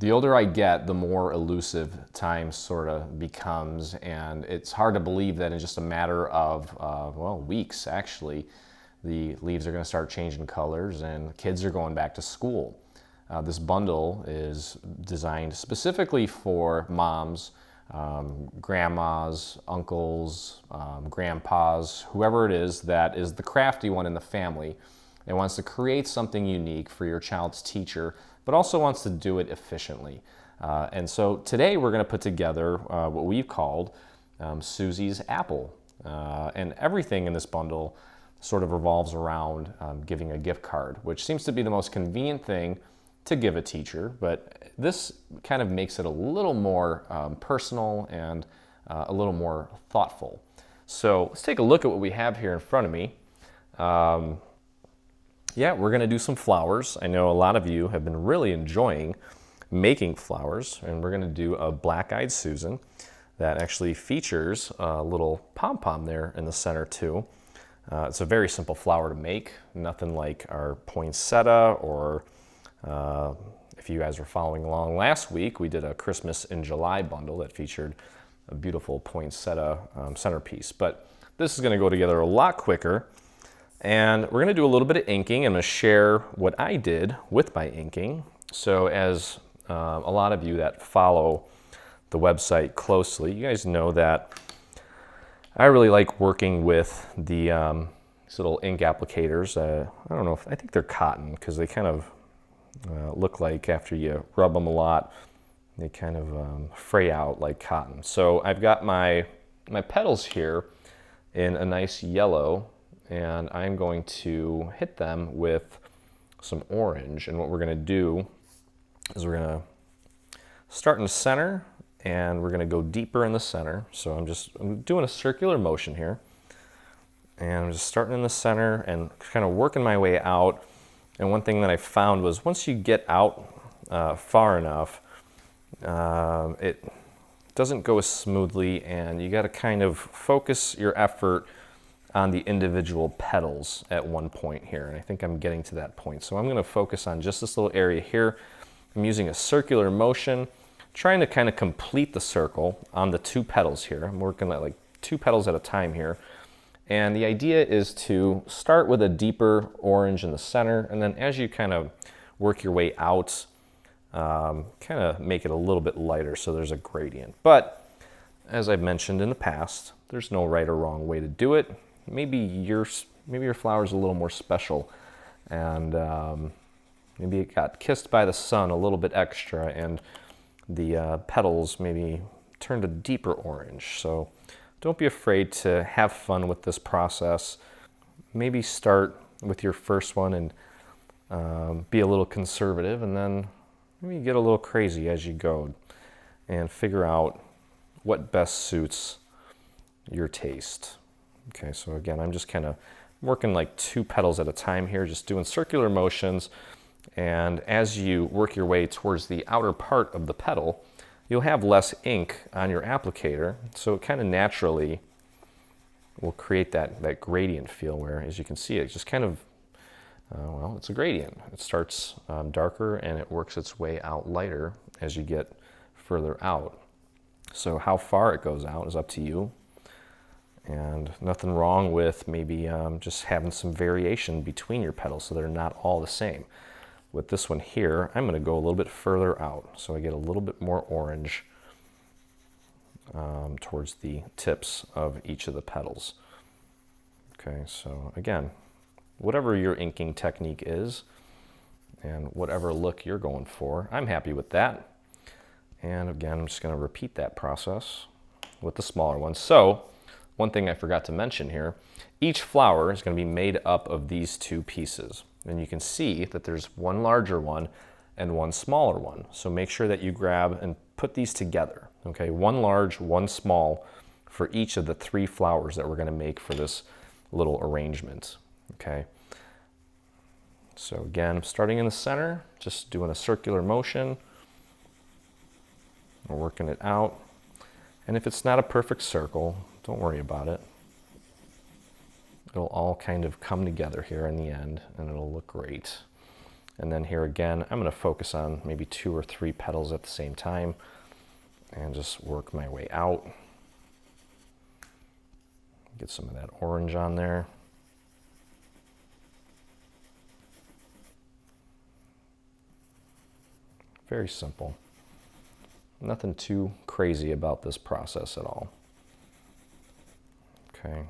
The older I get, the more elusive time sort of becomes, and it's hard to believe that in just a matter of, well, weeks actually, the leaves are going to start changing colors and kids are going back to school. This bundle is designed specifically for moms, grandmas, uncles, grandpas, whoever it is that is the crafty one in the family and wants to create something unique for your child's teacher, but also wants to do it efficiently. And so today we're going to put together what we've called Suzy's Apple. And everything in this bundle sort of revolves around giving a gift card, which seems to be the most convenient thing to give a teacher, but this kind of makes it a little more personal and a little more thoughtful. So let's take a look at what we have here in front of me. Yeah, we're going to do some flowers. I know a lot of you have been really enjoying making flowers, and we're going to do a black-eyed Susan that actually features a little pom-pom there in the center too. It's a very simple flower to make, nothing like our poinsettia, or if you guys were following along last week, we did a Christmas in July bundle that featured a beautiful poinsettia centerpiece. But this is going to go together a lot quicker. And we're going to do a little bit of inking. I'm going to share what I did with my inking. So as a lot of you that follow the website closely, you guys know that I really like working with the these little ink applicators. I don't know I think they're cotton, because they kind of look like after you rub them a lot, they kind of fray out like cotton. So I've got my petals here in a nice yellow, and I'm going to hit them with some orange. And what we're going to do is we're going to start in the center, and we're going to go deeper in the center. So I'm doing a circular motion here, and I'm just starting in the center and kind of working my way out. And one thing that I found was once you get out far enough, it doesn't go as smoothly, and you got to kind of focus your effort on the individual petals at one point here. And I think I'm getting to that point. So I'm going to focus on just this little area here. I'm using a circular motion, trying to kind of complete the circle on the two petals here. I'm working at like 2 petals at a time here. And the idea is to start with a deeper orange in the center, and then as you kind of work your way out, kind of make it a little bit lighter so there's a gradient. But as I've mentioned in the past, there's no right or wrong way to do it. Maybe your flower's a little more special, and maybe it got kissed by the sun a little bit extra, and the petals maybe turned a deeper orange. So don't be afraid to have fun with this process. Maybe start with your first one and be a little conservative, and then maybe get a little crazy as you go and figure out what best suits your taste. Okay, so again, I'm just kind of working like 2 petals at a time here, just doing circular motions. And as you work your way towards the outer part of the petal, you'll have less ink on your applicator, so it kind of naturally will create that gradient feel where, as you can see, it just kind of, well, it's a gradient. It starts darker and it works its way out lighter as you get further out. So how far it goes out is up to you, and nothing wrong with maybe just having some variation between your petals so they're not all the same. With this one here, I'm going to go a little bit further out, so I get a little bit more orange towards the tips of each of the petals. Okay, so again, whatever your inking technique is and whatever look you're going for, I'm happy with that. And again, I'm just going to repeat that process with the smaller ones. So one thing I forgot to mention here, each flower is going to be made up of these 2 pieces. And you can see that there's one larger one and one smaller one. So make sure that you grab and put these together. Okay, one large, one small for each of the 3 flowers that we're going to make for this little arrangement. Okay. So again, I'm starting in the center, just doing a circular motion. We're working it out. And if it's not a perfect circle, don't worry about it. It'll all kind of come together here in the end, and it'll look great. And then here again, I'm going to focus on maybe 2 or 3 petals at the same time and just work my way out. Get some of that orange on there. Very simple. Nothing too crazy about this process at all. Okay.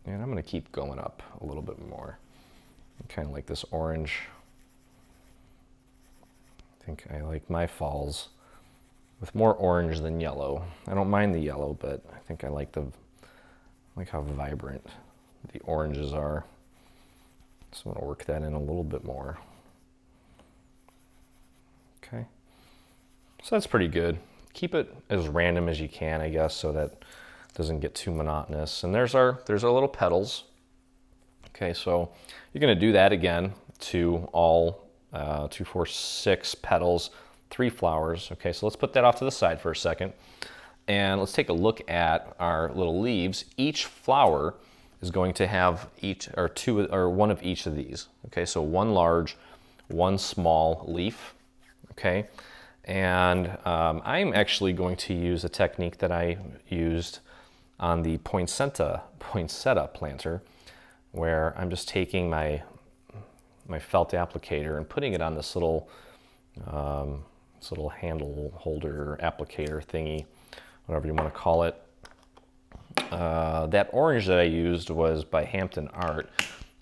And I'm going to keep going up a little bit more. Kind of like this orange. I think I like my falls with more orange than yellow. I don't mind the yellow, but I think I like how vibrant the oranges are. So I'm going to work that in a little bit more. Okay. So that's pretty good. Keep it as random as you can, I guess, so that it doesn't get too monotonous. And there's our little petals. Okay, so you're going to do that again to all 2, 4, 6 petals, 3 flowers. Okay, so let's put that off to the side for a second. And let's take a look at our little leaves. Each flower is going to have one of each of these. Okay, so 1 large, 1 small leaf. Okay, and I'm actually going to use a technique that I used on the poinsettia planter, where I'm just taking my felt applicator and putting it on this little handle holder applicator thingy, whatever you want to call it. That orange that I used was by Hampton Art.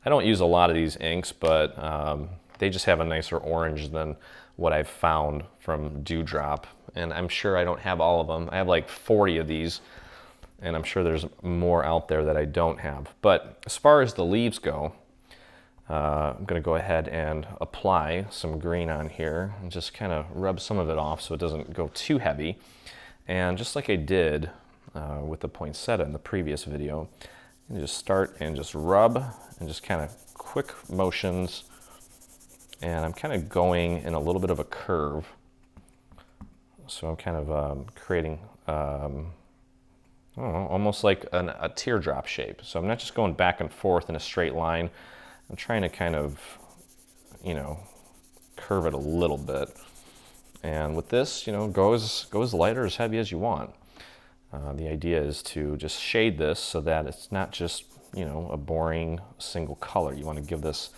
I don't use a lot of these inks, but they just have a nicer orange than what I've found from Dewdrop. And I'm sure I don't have all of them. I have like 40 of these, and I'm sure there's more out there that I don't have. But as far as the leaves go, I'm going to go ahead and apply some green on here and just kind of rub some of it off so it doesn't go too heavy. And just like I did with the poinsettia in the previous video, you just start and just rub and just kind of quick motions. And I'm kind of going in a little bit of a curve. So I'm kind of creating, I don't know, almost like a teardrop shape. So I'm not just going back and forth in a straight line. I'm trying to kind of, curve it a little bit. And with this, go as light or as heavy as you want. The idea is to just shade this so that it's not just, a boring single color. You want to give this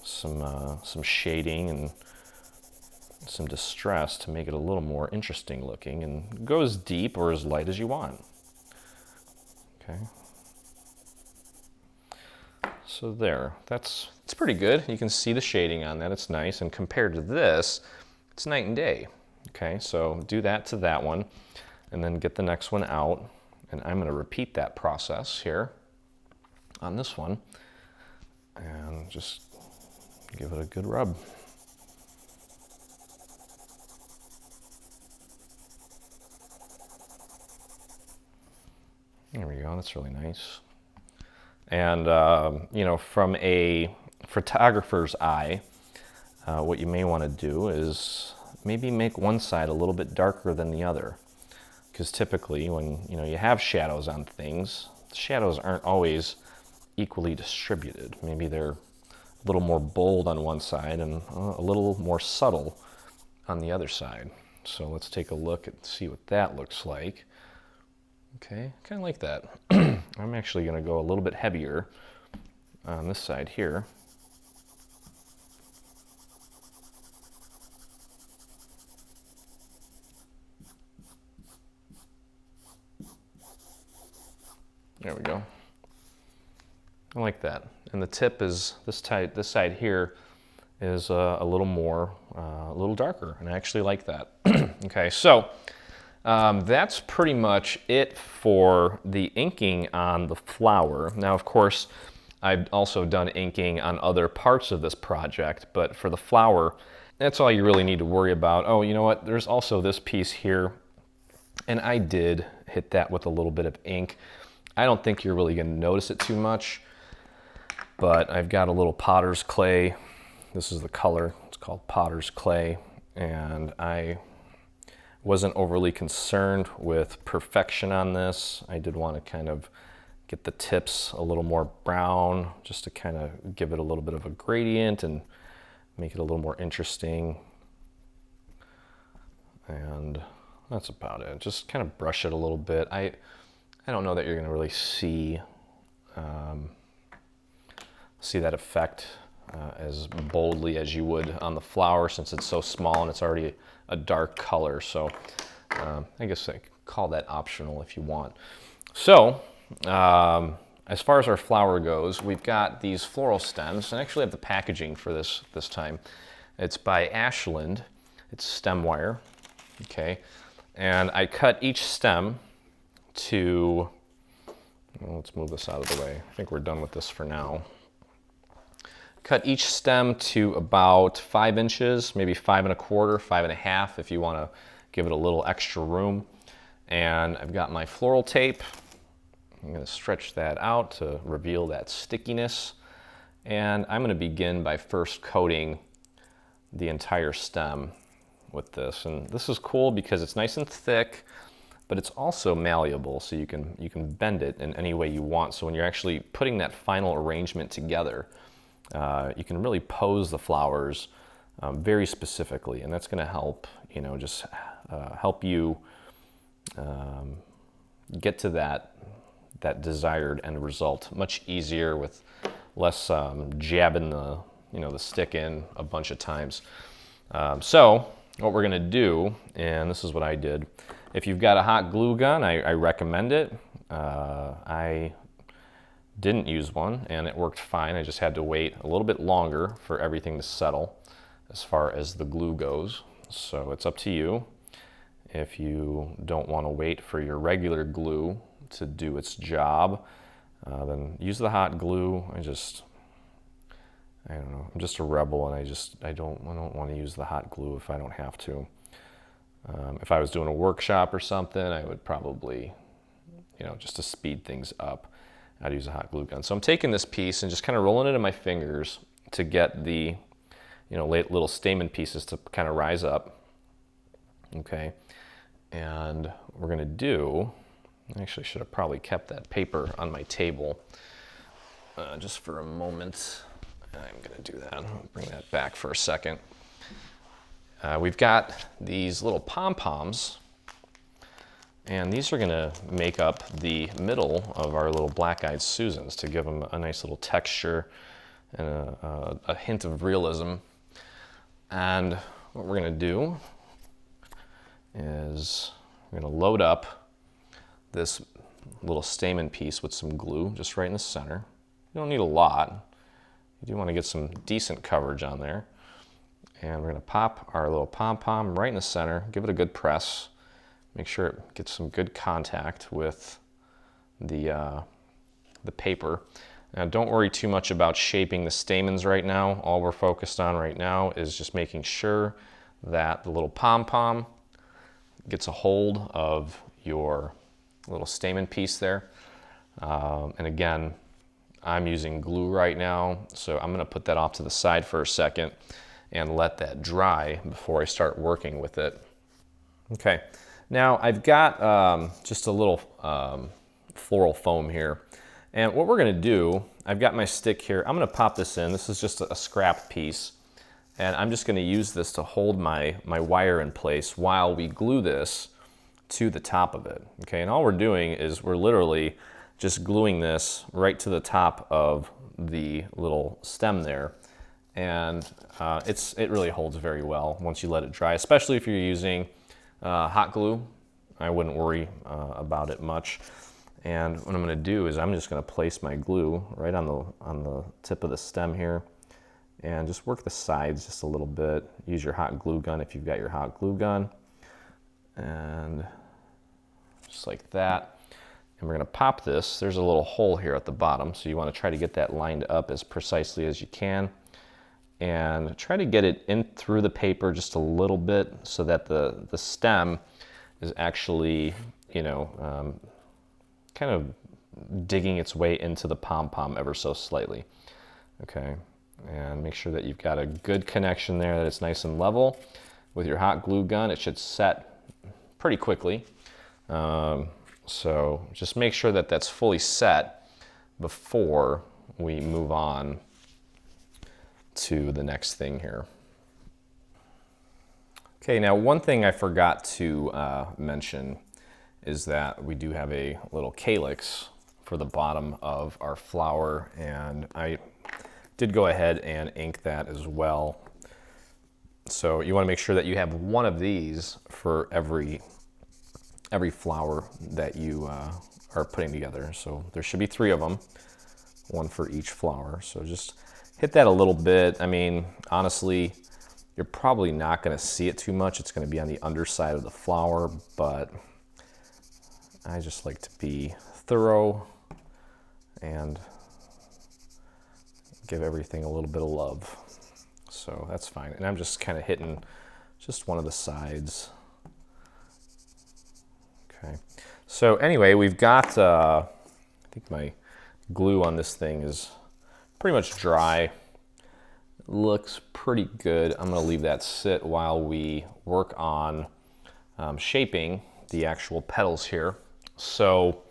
some shading and some distress to make it a little more interesting looking, and go as deep or as light as you want. Okay. So there, it's pretty good. You can see the shading on that, it's nice, and compared to this, it's night and day. Okay, so do that to that one, and then get the next one out, and I'm gonna repeat that process here on this one, and just give it a good rub. There we go, that's really nice. And, from a photographer's eye, what you may want to do is maybe make one side a little bit darker than the other. Because typically when, you have shadows on things, the shadows aren't always equally distributed. Maybe they're a little more bold on one side and a little more subtle on the other side. So let's take a look and see what that looks like. Okay, kind of like that. I'm actually going to go a little bit heavier on this side here. There we go. I like that. And the tip is this side here is a little more, a little darker, and I actually like that. Okay, so that's pretty much it for the inking on the flower. Now, of course, I've also done inking on other parts of this project, but for the flower, that's all you really need to worry about. Oh, you know what? There's also this piece here, and I did hit that with a little bit of ink. I don't think you're really going to notice it too much, but I've got a little potter's clay. This is the color. It's called potter's clay, and I wasn't overly concerned with perfection on this. I did want to kind of get the tips a little more brown, just to kind of give it a little bit of a gradient and make it a little more interesting. And that's about it. Just kind of brush it a little bit. I don't know that you're gonna really see that effect as boldly as you would on the flower, since it's so small and it's already a dark color. So I guess I could call that optional if you want. So as far as our flower goes, we've got these floral stems, and I actually have the packaging for this time. It's by Ashland. It's stem wire, okay? And I cut each stem to, well, let's move this out of the way. I think we're done with this for now. Cut each stem to about 5 inches, maybe 5 1/4, 5 1/2 if you want to give it a little extra room. And I've got my floral tape. I'm going to stretch that out to reveal that stickiness. And I'm going to begin by first coating the entire stem with this. And this is cool because it's nice and thick, but it's also malleable, so you can bend it in any way you want. So when you're actually putting that final arrangement together, you can really pose the flowers very specifically, and that's going to help, you know, just help you get to that desired end result much easier with less jabbing the stick in a bunch of times. So what we're going to do, and this is what I did. If you've got a hot glue gun, I recommend it. I didn't use one, and it worked fine. I just had to wait a little bit longer for everything to settle as far as the glue goes. So it's up to you. If you don't want to wait for your regular glue to do its job, then use the hot glue. I don't know. I'm just a rebel, and I don't want to use the hot glue if I don't have to. If I was doing a workshop or something, I would probably, you know, just to speed things up, I'd use a hot glue gun. So I'm taking this piece and just kind of rolling it in my fingers to get the, you know, little stamen pieces to kind of rise up. Okay, and what we're gonna do, I actually should have probably kept that paper on my table just for a moment. I'm gonna do that. I'll bring that back for a second. We've got these little pom-poms, and these are gonna make up the middle of our little black-eyed Susans to give them a nice little texture and a hint of realism. And what we're gonna do is we're gonna load up this little stamen piece with some glue just right in the center. You don't need a lot. You do want to get some decent coverage on there. And we're going to pop our little pom-pom right in the center, give it a good press, make sure it gets some good contact with the paper. Now don't worry too much about shaping the stamens right now. All we're focused on right now is just making sure that the little pom-pom gets a hold of your little stamen piece there. And again, I'm using glue right now, so I'm going to put that off to the side for a second and let that dry before I start working with it. Okay, now I've got just a little floral foam here, and what we're going to do, I've got my stick here. I'm going to pop this in. This is just a scrap piece, and I'm just going to use this to hold my wire in place while we glue this to the top of it. Okay, and all we're doing is we're literally just gluing this right to the top of the little stem there. And it really holds very well once you let it dry, especially if you're using hot glue. I wouldn't worry about it much. And what I'm gonna do is I'm just gonna place my glue right on the tip of the stem here and just work the sides just a little bit. Use your hot glue gun if you've got your hot glue gun. And just like that. And we're going to pop this. There's a little hole here at the bottom, so you want to try to get that lined up as precisely as you can. And try to get it in through the paper just a little bit so that the stem is actually, you know, kind of digging its way into the pom-pom ever so slightly. Okay, and make sure that you've got a good connection there, that it's nice and level. With your hot glue gun, it should set pretty quickly. So just make sure that that's fully set, before we move on to the next thing here. Okay, now one thing I forgot to mention is that we do have a little calyx for the bottom of our flower, and I did go ahead and ink that as well. So you want to make sure that you have one of these for every flower that you are putting together. So there should be 3 of them, one for each flower. So just hit that a little bit. I mean, honestly, you're probably not going to see it too much. It's going to be on the underside of the flower, but I just like to be thorough and give everything a little bit of love. So that's fine. And I'm just kind of hitting just one of the sides. Okay. So anyway, we've got, I think my glue on this thing is pretty much dry. Looks pretty good. I'm going to leave that sit while we work on shaping the actual petals here. So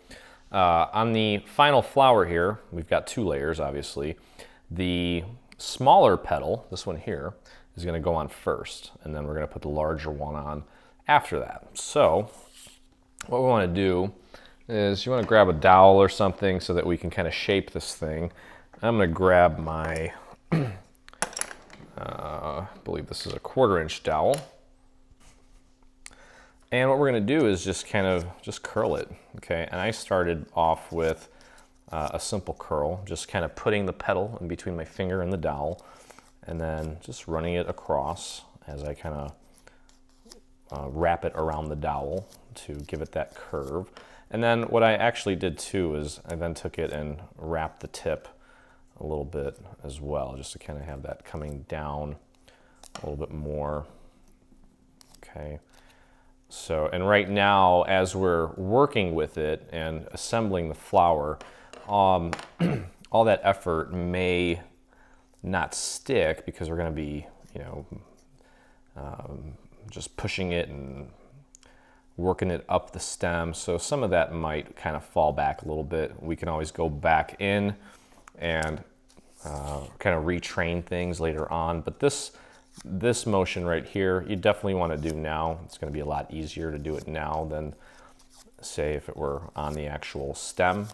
on the final flower here, we've got 2 layers, obviously. The smaller petal, this one here, is going to go on first, and then we're going to put the larger one on after that. So what we want to do is you want to grab a dowel or something so that we can kind of shape this thing. I'm going to grab my, I believe this is a 1/4 inch dowel. And what we're going to do is just kind of curl it, okay? And I started off with a simple curl, just kind of putting the petal in between my finger and the dowel, and then just running it across as I kind of wrap it around the dowel to give it that curve. And then what I actually did too is I then took it and wrapped the tip a little bit as well, just to kind of have that coming down a little bit more, okay? So, and right now, as we're working with it and assembling the flower, all that effort may not stick because we're going to be, you know, just pushing it and working it up the stem. So some of that might kind of fall back a little bit. We can always go back in and kind of retrain things later on. But this motion right here, you definitely want to do now. It's going to be a lot easier to do it now than, say, if it were on the actual stem.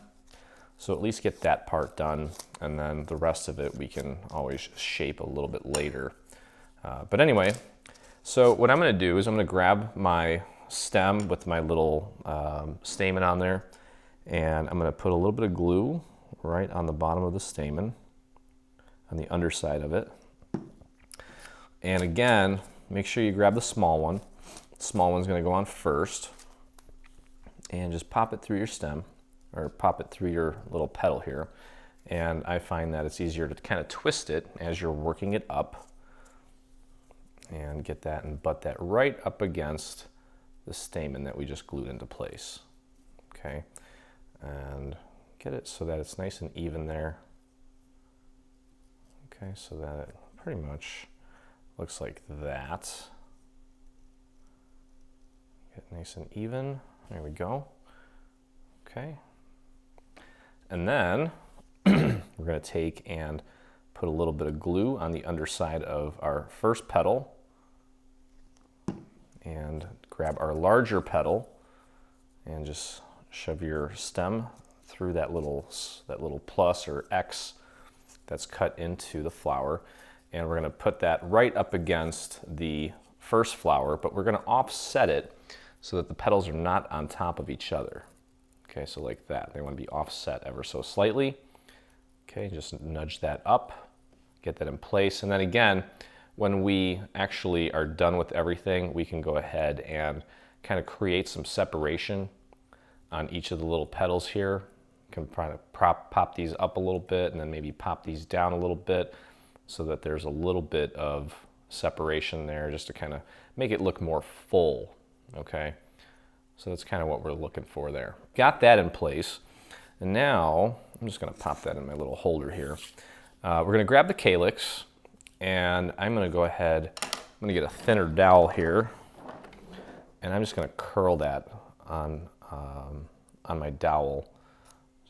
So at least get that part done, and then the rest of it we can always shape a little bit later. But anyway, so what I'm going to do is I'm going to grab my stem with my little stamen on there, and I'm going to put a little bit of glue right on the bottom of the stamen, on the underside of it. And again, make sure you grab the small one. The small one's going to go on first, and just pop it through your stem, or pop it through your little petal here. And I find that it's easier to kind of twist it as you're working it up, and get that and butt that right up against the stamen that we just glued into place. Okay, and get it so that it's nice and even there. Okay, so that it pretty much looks like that. Get nice and even. There we go. Okay. And then we're going to take and put a little bit of glue on the underside of our first petal, and grab our larger petal and just shove your stem through that little plus or X that's cut into the flower. And we're going to put that right up against the first flower, but we're going to offset it so that the petals are not on top of each other. Okay, so like that. They want to be offset ever so slightly. Okay, just nudge that up, get that in place. And then again, when we actually are done with everything, we can go ahead and kind of create some separation on each of the little petals here. You can try to pop these up a little bit, and then maybe pop these down a little bit, so that there's a little bit of separation there, just to kind of make it look more full, okay? So that's kind of what we're looking for there. Got that in place, and now I'm just going to pop that in my little holder here. We're going to grab the calyx, and I'm going to go ahead, I'm going to get a thinner dowel here, and I'm just going to curl that on my dowel,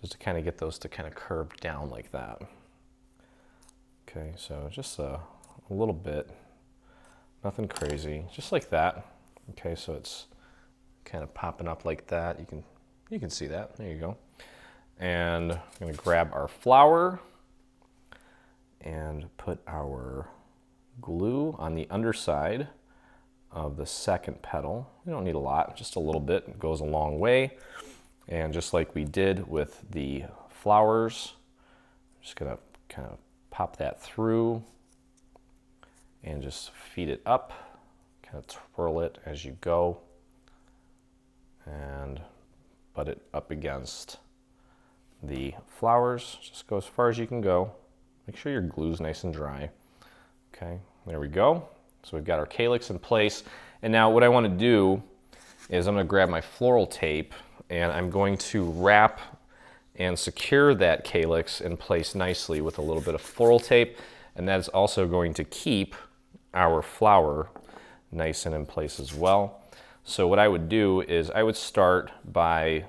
just to kind of get those to kind of curve down like that. Okay, so just a little bit, nothing crazy, just like that. Okay, so it's kind of popping up like that. You can see that. There you go. And I'm going to grab our flower and put our glue on the underside of the second petal. You don't need a lot, just a little bit. It goes a long way. And just like we did with the flowers, I'm just going to kind of pop that through and just feed it up, kind of twirl it as you go, and butt it up against the flowers. Just go as far as you can go. Make sure your glue's nice and dry. Okay, there we go. So we've got our calyx in place. And now what I want to do is I'm going to grab my floral tape and I'm going to wrap and secure that calyx in place nicely with a little bit of floral tape. And that is also going to keep our flower nice and in place as well. So what I would do is I would start by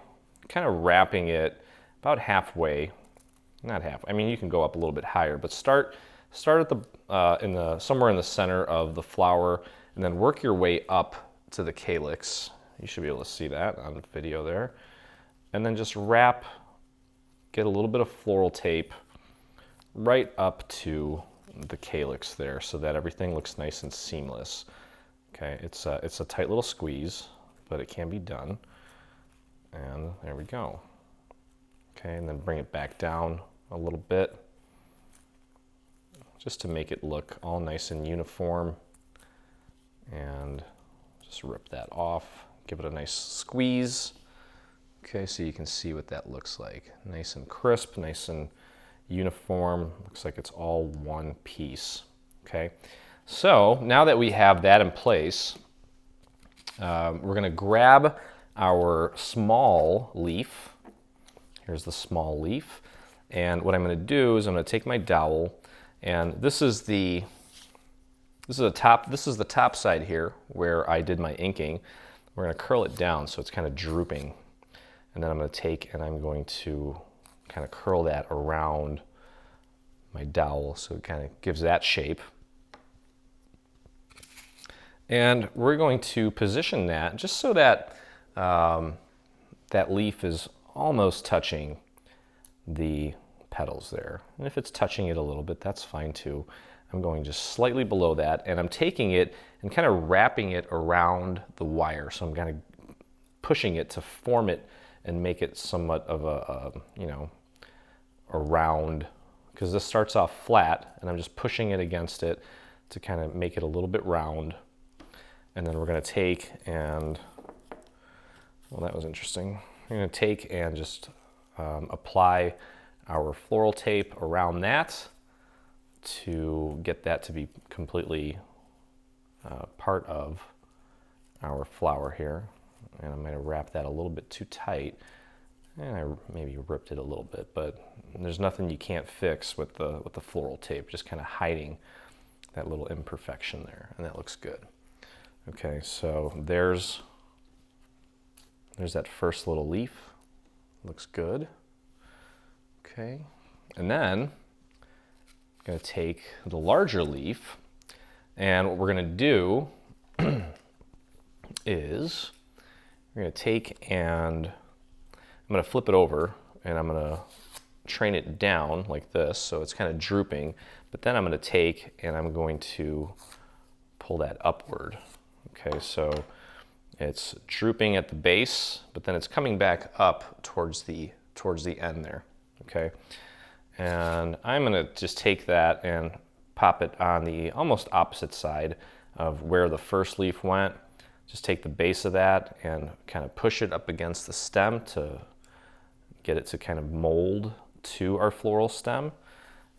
kind of wrapping it about halfway, not half, I mean you can go up a little bit higher, but start at the somewhere in the center of the flower and then work your way up to the calyx. You should be able to see that on the video there. And then just wrap, get a little bit of floral tape right up to the calyx there so that everything looks nice and seamless. Okay, it's a tight little squeeze, but it can be done. And there we go. Okay, and then bring it back down a little bit just to make it look all nice and uniform. And just rip that off, give it a nice squeeze. Okay, so you can see what that looks like. Nice and crisp, nice and uniform. Looks like it's all one piece. Okay, so now that we have that in place, we're gonna grab our small leaf. Here's the small leaf. And what I'm gonna do is I'm gonna take my dowel, and this is the top side here where I did my inking. We're gonna curl it down so it's kind of drooping. And then I'm gonna take and I'm going to kind of curl that around my dowel so it kind of gives that shape. And we're going to position that just so that that leaf is almost touching the petals there. And if it's touching it a little bit, that's fine too. I'm going just slightly below that, and I'm taking it and kind of wrapping it around the wire. So I'm kind of pushing it to form it and make it somewhat of a round, because this starts off flat, and I'm just pushing it against it to kind of make it a little bit round. And then we're going to take and, well, that was interesting. We're going to take and just apply our floral tape around that to get that to be completely part of our flower here. And I'm going to wrap that a little bit too tight. And I maybe ripped it a little bit, but there's nothing you can't fix with the floral tape, just kind of hiding that little imperfection there, and that looks good. Okay, so there's that first little leaf. Looks good. Okay, and then I'm going to take the larger leaf, and what we're going to do is we're going to take and I'm going to flip it over, and I'm going to train it down like this so it's kind of drooping, but then I'm going to take and I'm going to pull that upward. Okay, so it's drooping at the base, but then it's coming back up towards the end there. Okay, and I'm going to just take that and pop it on the almost opposite side of where the first leaf went. Just take the base of that and kind of push it up against the stem to get it to kind of mold to our floral stem.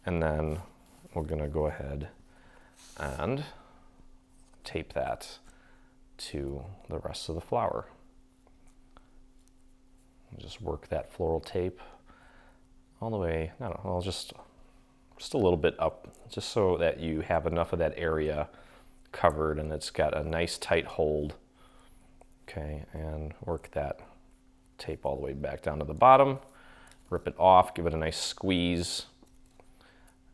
And then we're going to go ahead and tape that to the rest of the flower. Just work that floral tape all the way, I don't know, just a little bit up, just so that you have enough of that area covered and it's got a nice tight hold. Okay, and work that tape all the way back down to the bottom. rip it off, give it a nice squeeze,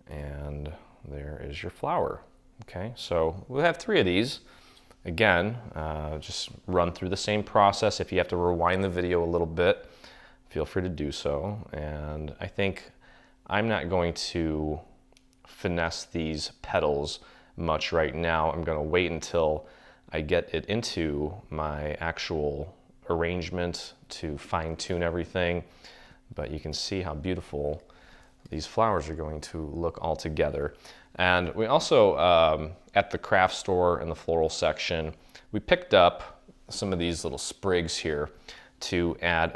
and there is your flower. Okay, so we'll have 3 of these. Again, just run through the same process. If you have to rewind the video a little bit, feel free to do so. And I think I'm not going to finesse these petals much right now. I'm going to wait until I get it into my actual arrangement to fine-tune everything. But you can see how beautiful these flowers are going to look all together. And we also, at the craft store in the floral section, we picked up some of these little sprigs here to add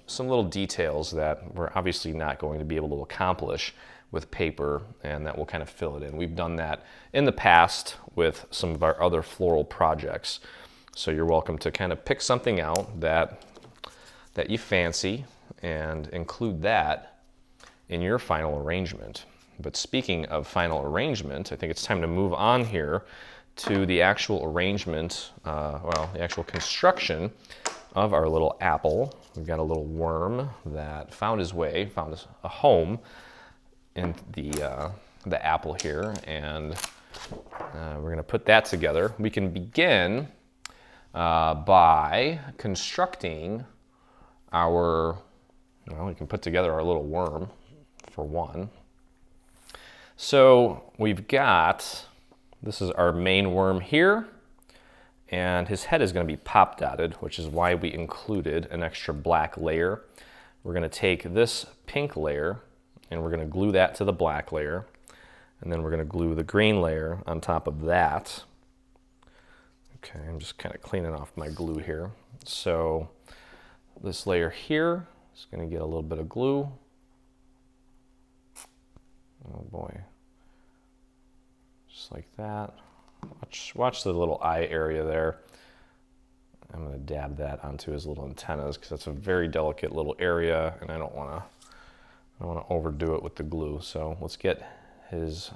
some little details that we're obviously not going to be able to accomplish with paper, and that will kind of fill it in. We've done that in the past with some of our other floral projects. So you're welcome to kind of pick something out that you fancy and include that in your final arrangement. But speaking of final arrangement, I think it's time to move on here to the actual arrangement, the actual construction of our little apple. We've got a little worm that found a home in the apple here, and we're gonna put that together. We can begin by constructing we can put together our little worm for one. So we've got, this is our main worm here, and his head is going to be pop dotted, which is why we included an extra black layer. We're going to take this pink layer and we're going to glue that to the black layer, and then we're going to glue the green layer on top of that. Okay, I'm just kind of cleaning off my glue here. So this layer here is going to get a little bit of glue. Oh boy, just like that. Watch the little eye area there. I'm going to dab that onto his little antennas because that's a very delicate little area, and I don't want to overdo it with the glue. So let's get his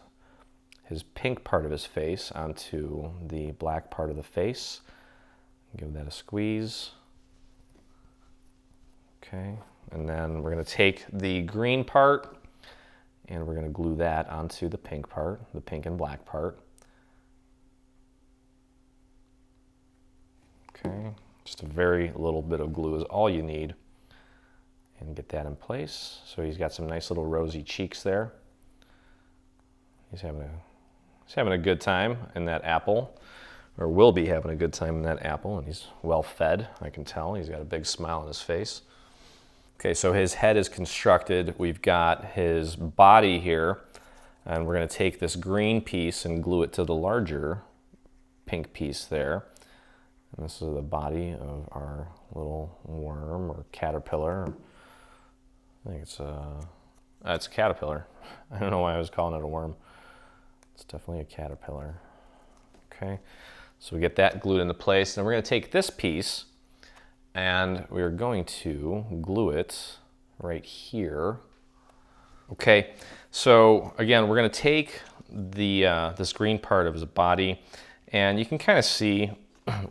pink part of his face onto the black part of the face. Give that a squeeze. Okay, and then we're going to take the green part and we're going to glue that onto the pink part, the pink and black part. Okay, just a very little bit of glue is all you need. And get that in place. So he's got some nice little rosy cheeks there. He's having a good time in that apple, or will be having a good time in that apple, and he's well fed, I can tell. He's got a big smile on his face. Okay, so his head is constructed. We've got his body here, and we're going to take this green piece and glue it to the larger pink piece there. And this is the body of our little worm or caterpillar. I think it's a caterpillar. I don't know why I was calling it a worm. It's definitely a caterpillar. Okay, so we get that glued into place. Now we're going to take this piece and we're going to glue it right here. Okay, so again, we're going to take this green part of his body, and you can kind of see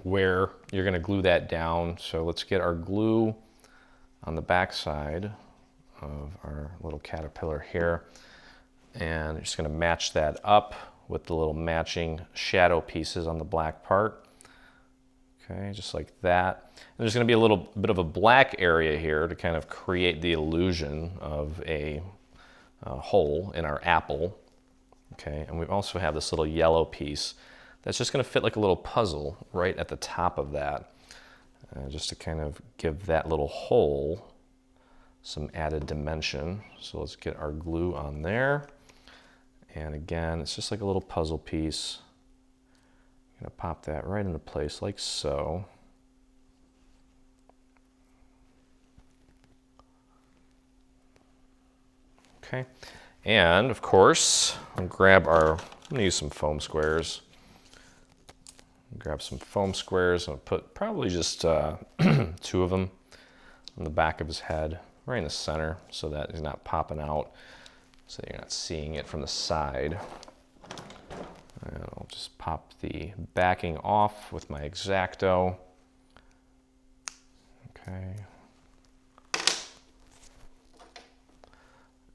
where you're going to glue that down. So let's get our glue on the back side of our little caterpillar here, and just going to match that up with the little matching shadow pieces on the black part. Okay, just like that. And there's going to be a little bit of a black area here to kind of create the illusion of a hole in our apple. Okay, and we also have this little yellow piece that's just going to fit like a little puzzle right at the top of that, just to kind of give that little hole some added dimension. So let's get our glue on there. And again, it's just like a little puzzle piece. I'm gonna pop that right into place like so. Okay, and of course, I'm gonna use some foam squares. Grab some foam squares and I'll put probably just 2 of them on the back of his head, right in the center, so that he's not popping out, so that you're not seeing it from the side. And I'll just pop the backing off with my X-Acto. Okay.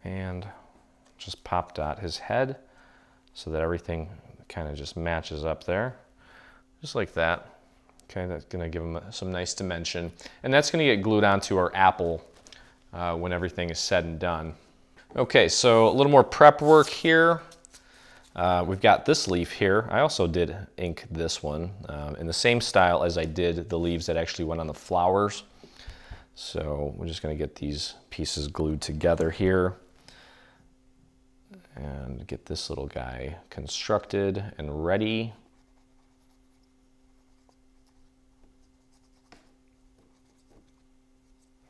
and just pop dot his head so that everything kind of just matches up there, just like that. Okay, that's gonna give him some nice dimension. And that's gonna get glued onto our apple when everything is said and done. Okay, so a little more prep work here. We've got this leaf here. I also did ink this one in the same style as I did the leaves that actually went on the flowers. So we're just gonna get these pieces glued together here and get this little guy constructed and ready.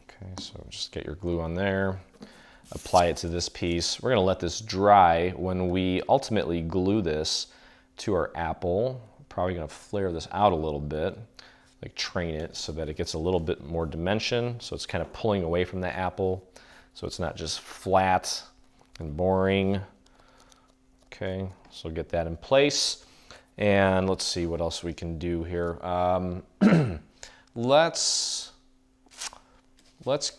Okay, so just get your glue on there, apply it to this piece. We're gonna let this dry. When we ultimately glue this to our apple, probably gonna flare this out a little bit, like train it so that it gets a little bit more dimension. So it's kind of pulling away from the apple. So it's not just flat and boring. Okay, so get that in place. And let's see what else we can do here. Let's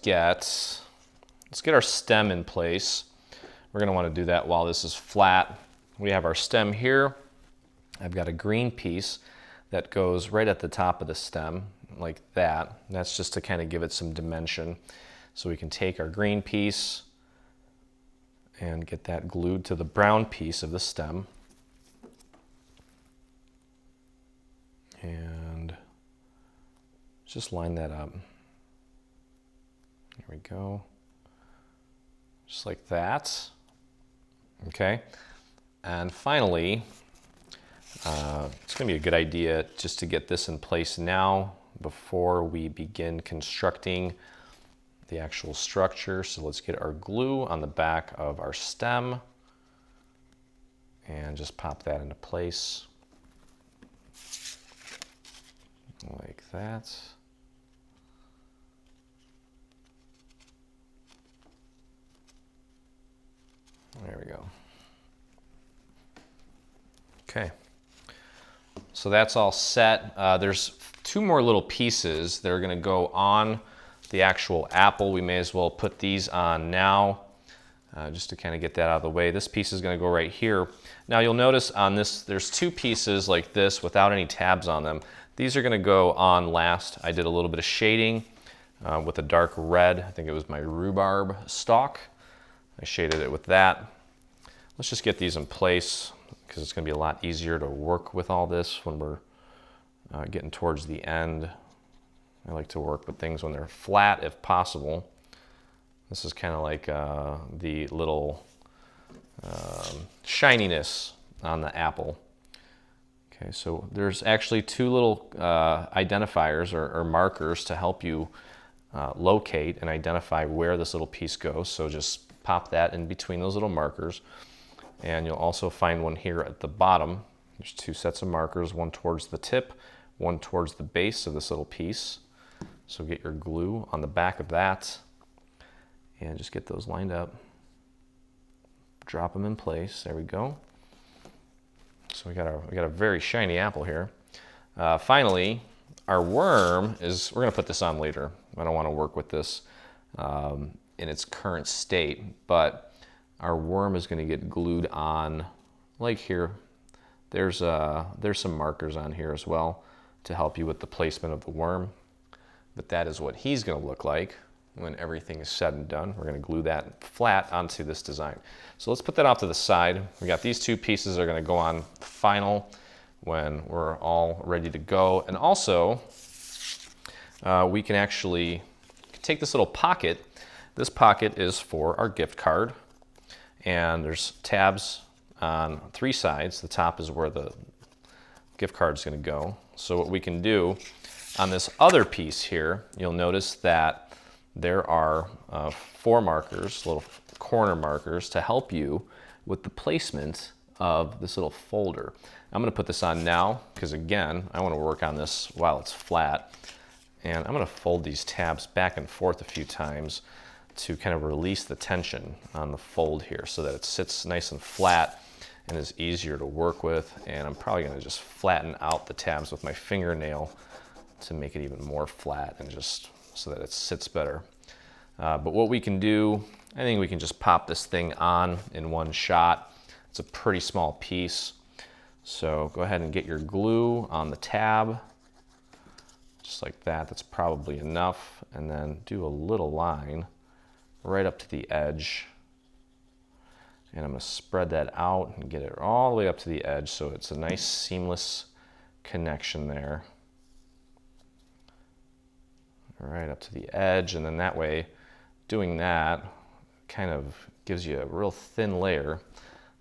get our stem in place. We're gonna wanna do that while this is flat. We have our stem here. I've got a green piece that goes right at the top of the stem, like that. That's just to kind of give it some dimension. So we can take our green piece and get that glued to the brown piece of the stem. And just line that up. There we go. Just like that. Okay. And finally, it's going to be a good idea just to get this in place now before we begin constructing the actual structure. So let's get our glue on the back of our stem and just pop that into place like that. There we go. Okay. So that's all set. There's two more little pieces that are going to go on the actual apple. We may as well put these on now just to kind of get that out of the way. This piece is going to go right here. Now you'll notice on this, there's two pieces like this without any tabs on them. These are going to go on last. I did a little bit of shading with a dark red. I think it was my rhubarb stalk. I shaded it with that. Let's just get these in place because it's going to be a lot easier to work with all this when we're getting towards the end. I like to work with things when they're flat if possible. This is kind of like the little shininess on the apple. Okay, so there's actually two little identifiers or markers to help you locate and identify where this little piece goes. So just pop that in between those little markers. And you'll also find one here at the bottom. There's two sets of markers, one towards the tip, one towards the base of this little piece. So get your glue on the back of that and just get those lined up. Drop them in place. There we go. So we got a very shiny apple here. Finally, our worm is, we're gonna put this on later. I don't wanna work with this in its current state, but our worm is gonna get glued on, like here. There's some markers on here as well to help you with the placement of the worm. But that is what he's gonna look like when everything is said and done. We're gonna glue that flat onto this design. So let's put that off to the side. We got these two pieces that are gonna go on final when we're all ready to go. And also, we can actually take this little pocket. This pocket is for our gift card. And there's tabs on three sides. The top is where the gift card is going to go. So what we can do on this other piece here, you'll notice that there are 4 markers, little corner markers, to help you with the placement of this little folder. I'm going to put this on now because, again, I want to work on this while it's flat. And I'm going to fold these tabs back and forth a few times to kind of release the tension on the fold here so that it sits nice and flat and is easier to work with. And I'm probably going to just flatten out the tabs with my fingernail to make it even more flat and just so that it sits better. But what we can do I think we can just pop this thing on in one shot. It's a pretty small piece. So go ahead and get your glue on the tab, just like that. That's probably enough. And then do a little line right up to the edge. And I'm going to spread that out and get it all the way up to the edge so it's a nice seamless connection there. Right up to the edge, and then that way, doing that kind of gives you a real thin layer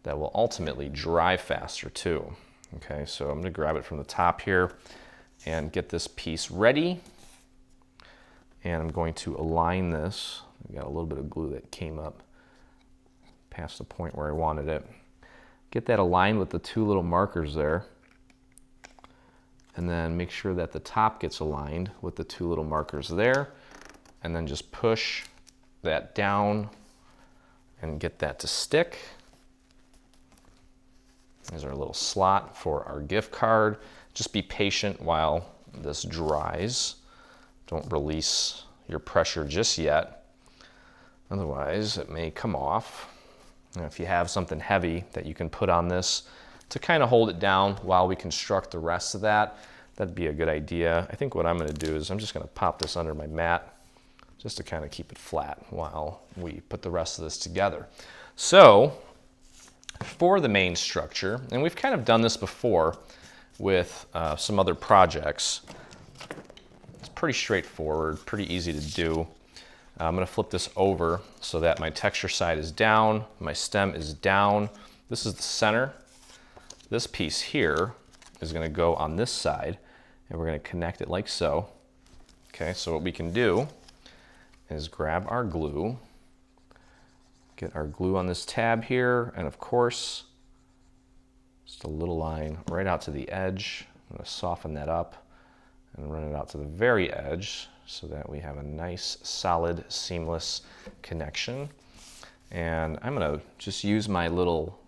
that will ultimately dry faster too. Okay, so I'm going to grab it from the top here and get this piece ready. And I'm going to align this. I've got a little bit of glue that came up past the point where I wanted it. Get that aligned with the two little markers there. And then make sure that the top gets aligned with the two little markers there. And then just push that down and get that to stick. There's our little slot for our gift card. Just be patient while this dries. Don't release your pressure just yet. Otherwise, it may come off. Now, if you have something heavy that you can put on this to kind of hold it down while we construct the rest of that, that'd be a good idea. I think what I'm going to do is I'm just going to pop this under my mat just to kind of keep it flat while we put the rest of this together. So for the main structure, and we've kind of done this before with some other projects, it's pretty straightforward, pretty easy to do. I'm going to flip this over so that my texture side is down, my stem is down. This is the center. This piece here is going to go on this side, and we're going to connect it like so. Okay, so what we can do is grab our glue, get our glue on this tab here, and of course, just a little line right out to the edge. I'm going to soften that up and run it out to the very edge so that we have a nice, solid, seamless connection. And I'm going to just use my little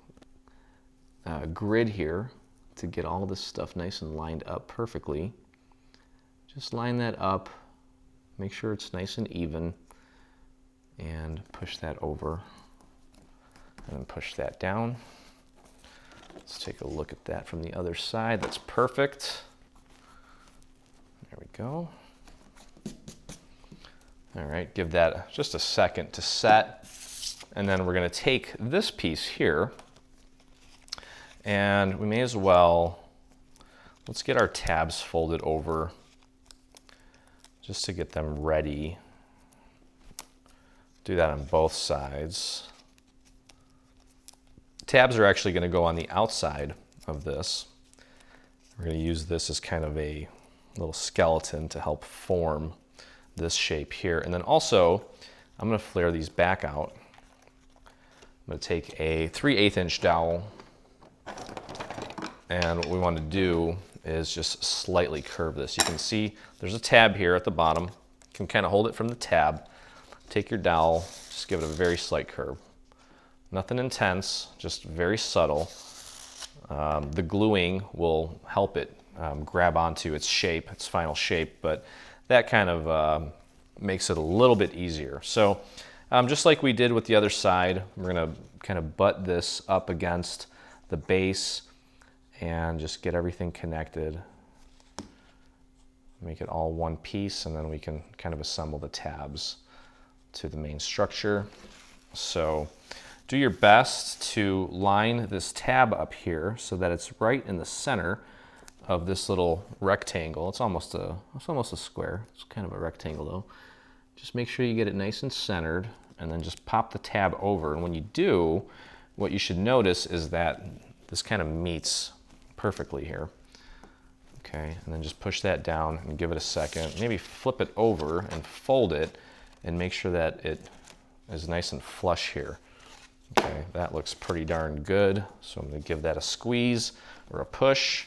grid here to get all of this stuff nice and lined up perfectly. Just line that up, make sure it's nice and even, and push that over, and then push that down. Let's take a look at that from the other side. That's perfect. There we go. All right, give that just a second to set. And then we're going to take this piece here, and we may as well, let's get our tabs folded over just to get them ready. Do that on both sides. Tabs are actually going to go on the outside of this. We're going to use this as kind of a little skeleton to help form this shape here. And then also, I'm going to flare these back out. I'm going to take a 3/8 inch dowel, and what we want to do is just slightly curve this. You can see there's a tab here at the bottom. You can kind of hold it from the tab. Take your dowel, just give it a very slight curve. Nothing intense, just very subtle. The gluing will help it grab onto its shape, its final shape, but that kind of makes it a little bit easier. So just like we did with the other side, we're going to kind of butt this up against the base and just get everything connected. Make it all one piece, and then we can kind of assemble the tabs to the main structure. So do your best to line this tab up here so that it's right in the center of this little rectangle. It's almost a square. It's kind of a rectangle though. Just make sure you get it nice and centered, and then just pop the tab over. And when you do, what you should notice is that this kind of meets perfectly here. Okay, and then just push that down and give it a second. Maybe flip it over and fold it and make sure that it is nice and flush here. Okay, that looks pretty darn good. So I'm going to give that a squeeze or a push.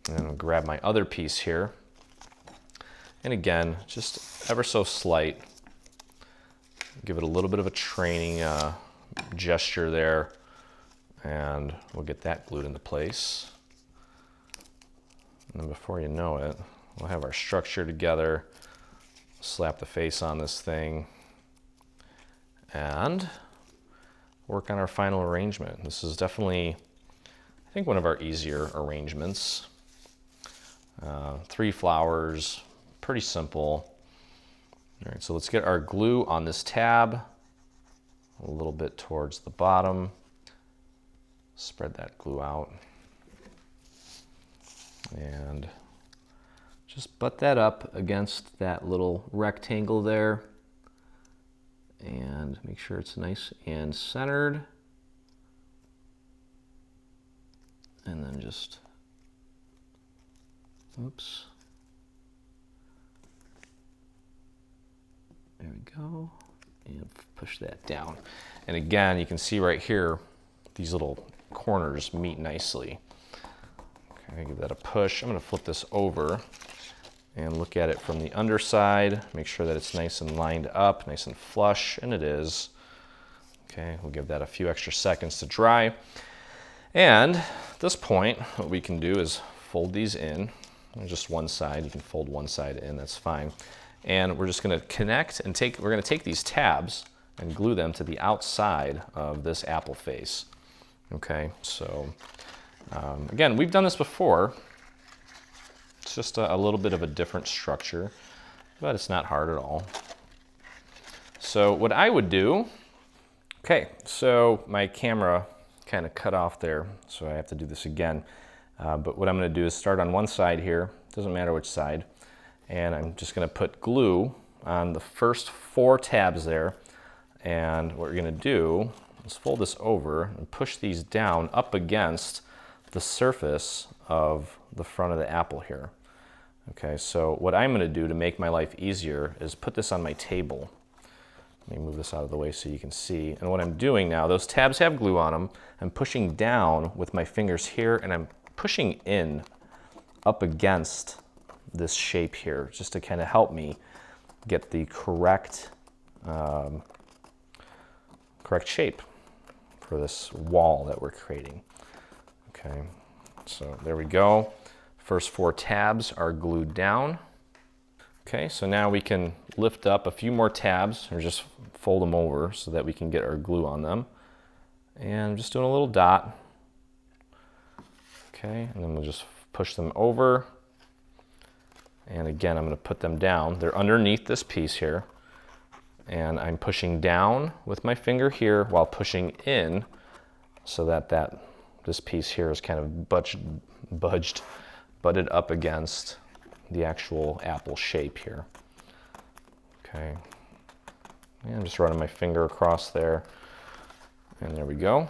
And then I'll grab my other piece here. And again, just ever so slight. Give it a little bit of a training gesture there. And we'll get that glued into place. And then before you know it, we'll have our structure together. Slap the face on this thing. and work on our final arrangement. This is definitely, I think, one of our easier arrangements. 3 flowers, pretty simple. All right, so let's get our glue on this tab a little bit towards the bottom. Spread that glue out. And just butt that up against that little rectangle there. And make sure it's nice and centered. And then just, oops. There we go. And push that down. And again, you can see right here, these little corners meet nicely. Okay, give that a push. I'm going to flip this over and look at it from the underside. Make sure that it's nice and lined up, nice and flush, and it is. Okay, we'll give that a few extra seconds to dry. And at this point, what we can do is fold these in. Just one side, you can fold one side in, that's fine. And we're just gonna connect and we're gonna take these tabs and glue them to the outside of this apple face. Okay, so again, we've done this before. It's just a little bit of a different structure, but it's not hard at all. So what I would do, okay, so my camera kind of cut off there, so I have to do this again. But what I'm going to do is start on one side here, doesn't matter which side, and I'm just going to put glue on the first 4 tabs there. And what we're going to do is fold this over and push these down up against the surface of the front of the apple here. Okay, so what I'm going to do to make my life easier is put this on my table. Let me move this out of the way so you can see. And what I'm doing now, those tabs have glue on them. I'm pushing down with my fingers here, and I'm pushing in up against this shape here, just to kind of help me get the correct shape for this wall that we're creating. Okay, so there we go. First 4 tabs are glued down. Okay, so now we can lift up a few more tabs or just fold them over so that we can get our glue on them. And I'm just doing a little dot. Okay, and then we'll just push them over. And again, I'm going to put them down. They're underneath this piece here. And I'm pushing down with my finger here while pushing in so that this piece here is kind of butted up against the actual apple shape here. Okay, and I'm just running my finger across there, and there we go.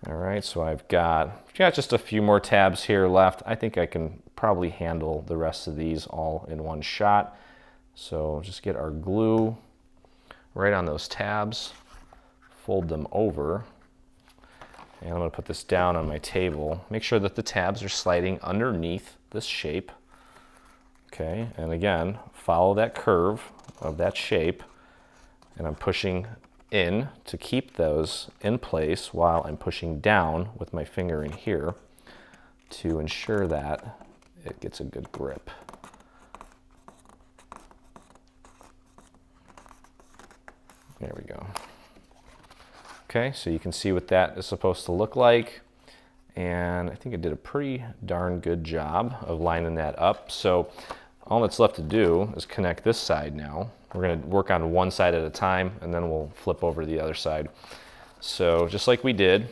All right, so I've got just a few more tabs here left. I think I can probably handle the rest of these all in one shot. So just get our glue right on those tabs, fold them over, and I'm going to put this down on my table. Make sure that the tabs are sliding underneath this shape. Okay, and again, follow that curve of that shape, and I'm pushing in to keep those in place while I'm pushing down with my finger in here to ensure that it gets a good grip. There we go. Okay, so you can see what that is supposed to look like. And I think I did a pretty darn good job of lining that up. So all that's left to do is connect this side now. We're going to work on one side at a time, and then we'll flip over to the other side. So just like we did,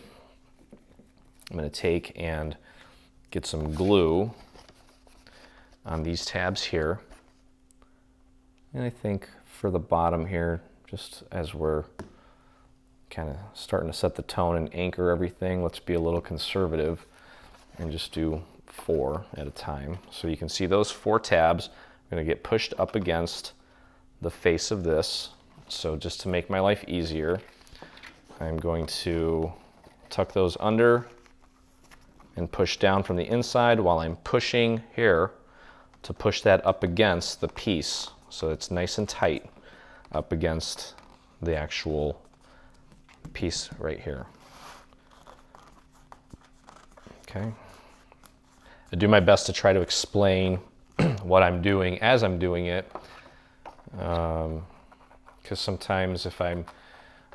I'm going to take and get some glue on these tabs here. And I think for the bottom here, just as we're kind of starting to set the tone and anchor everything, let's be a little conservative and just do 4 at a time. So you can see those 4 tabs are going to get pushed up against the face of this. So just to make my life easier, I'm going to tuck those under and push down from the inside while I'm pushing here to push that up against the piece so it's nice and tight up against the actual piece right here. Okay. I do my best to try to explain what I'm doing as I'm doing it, because sometimes if I'm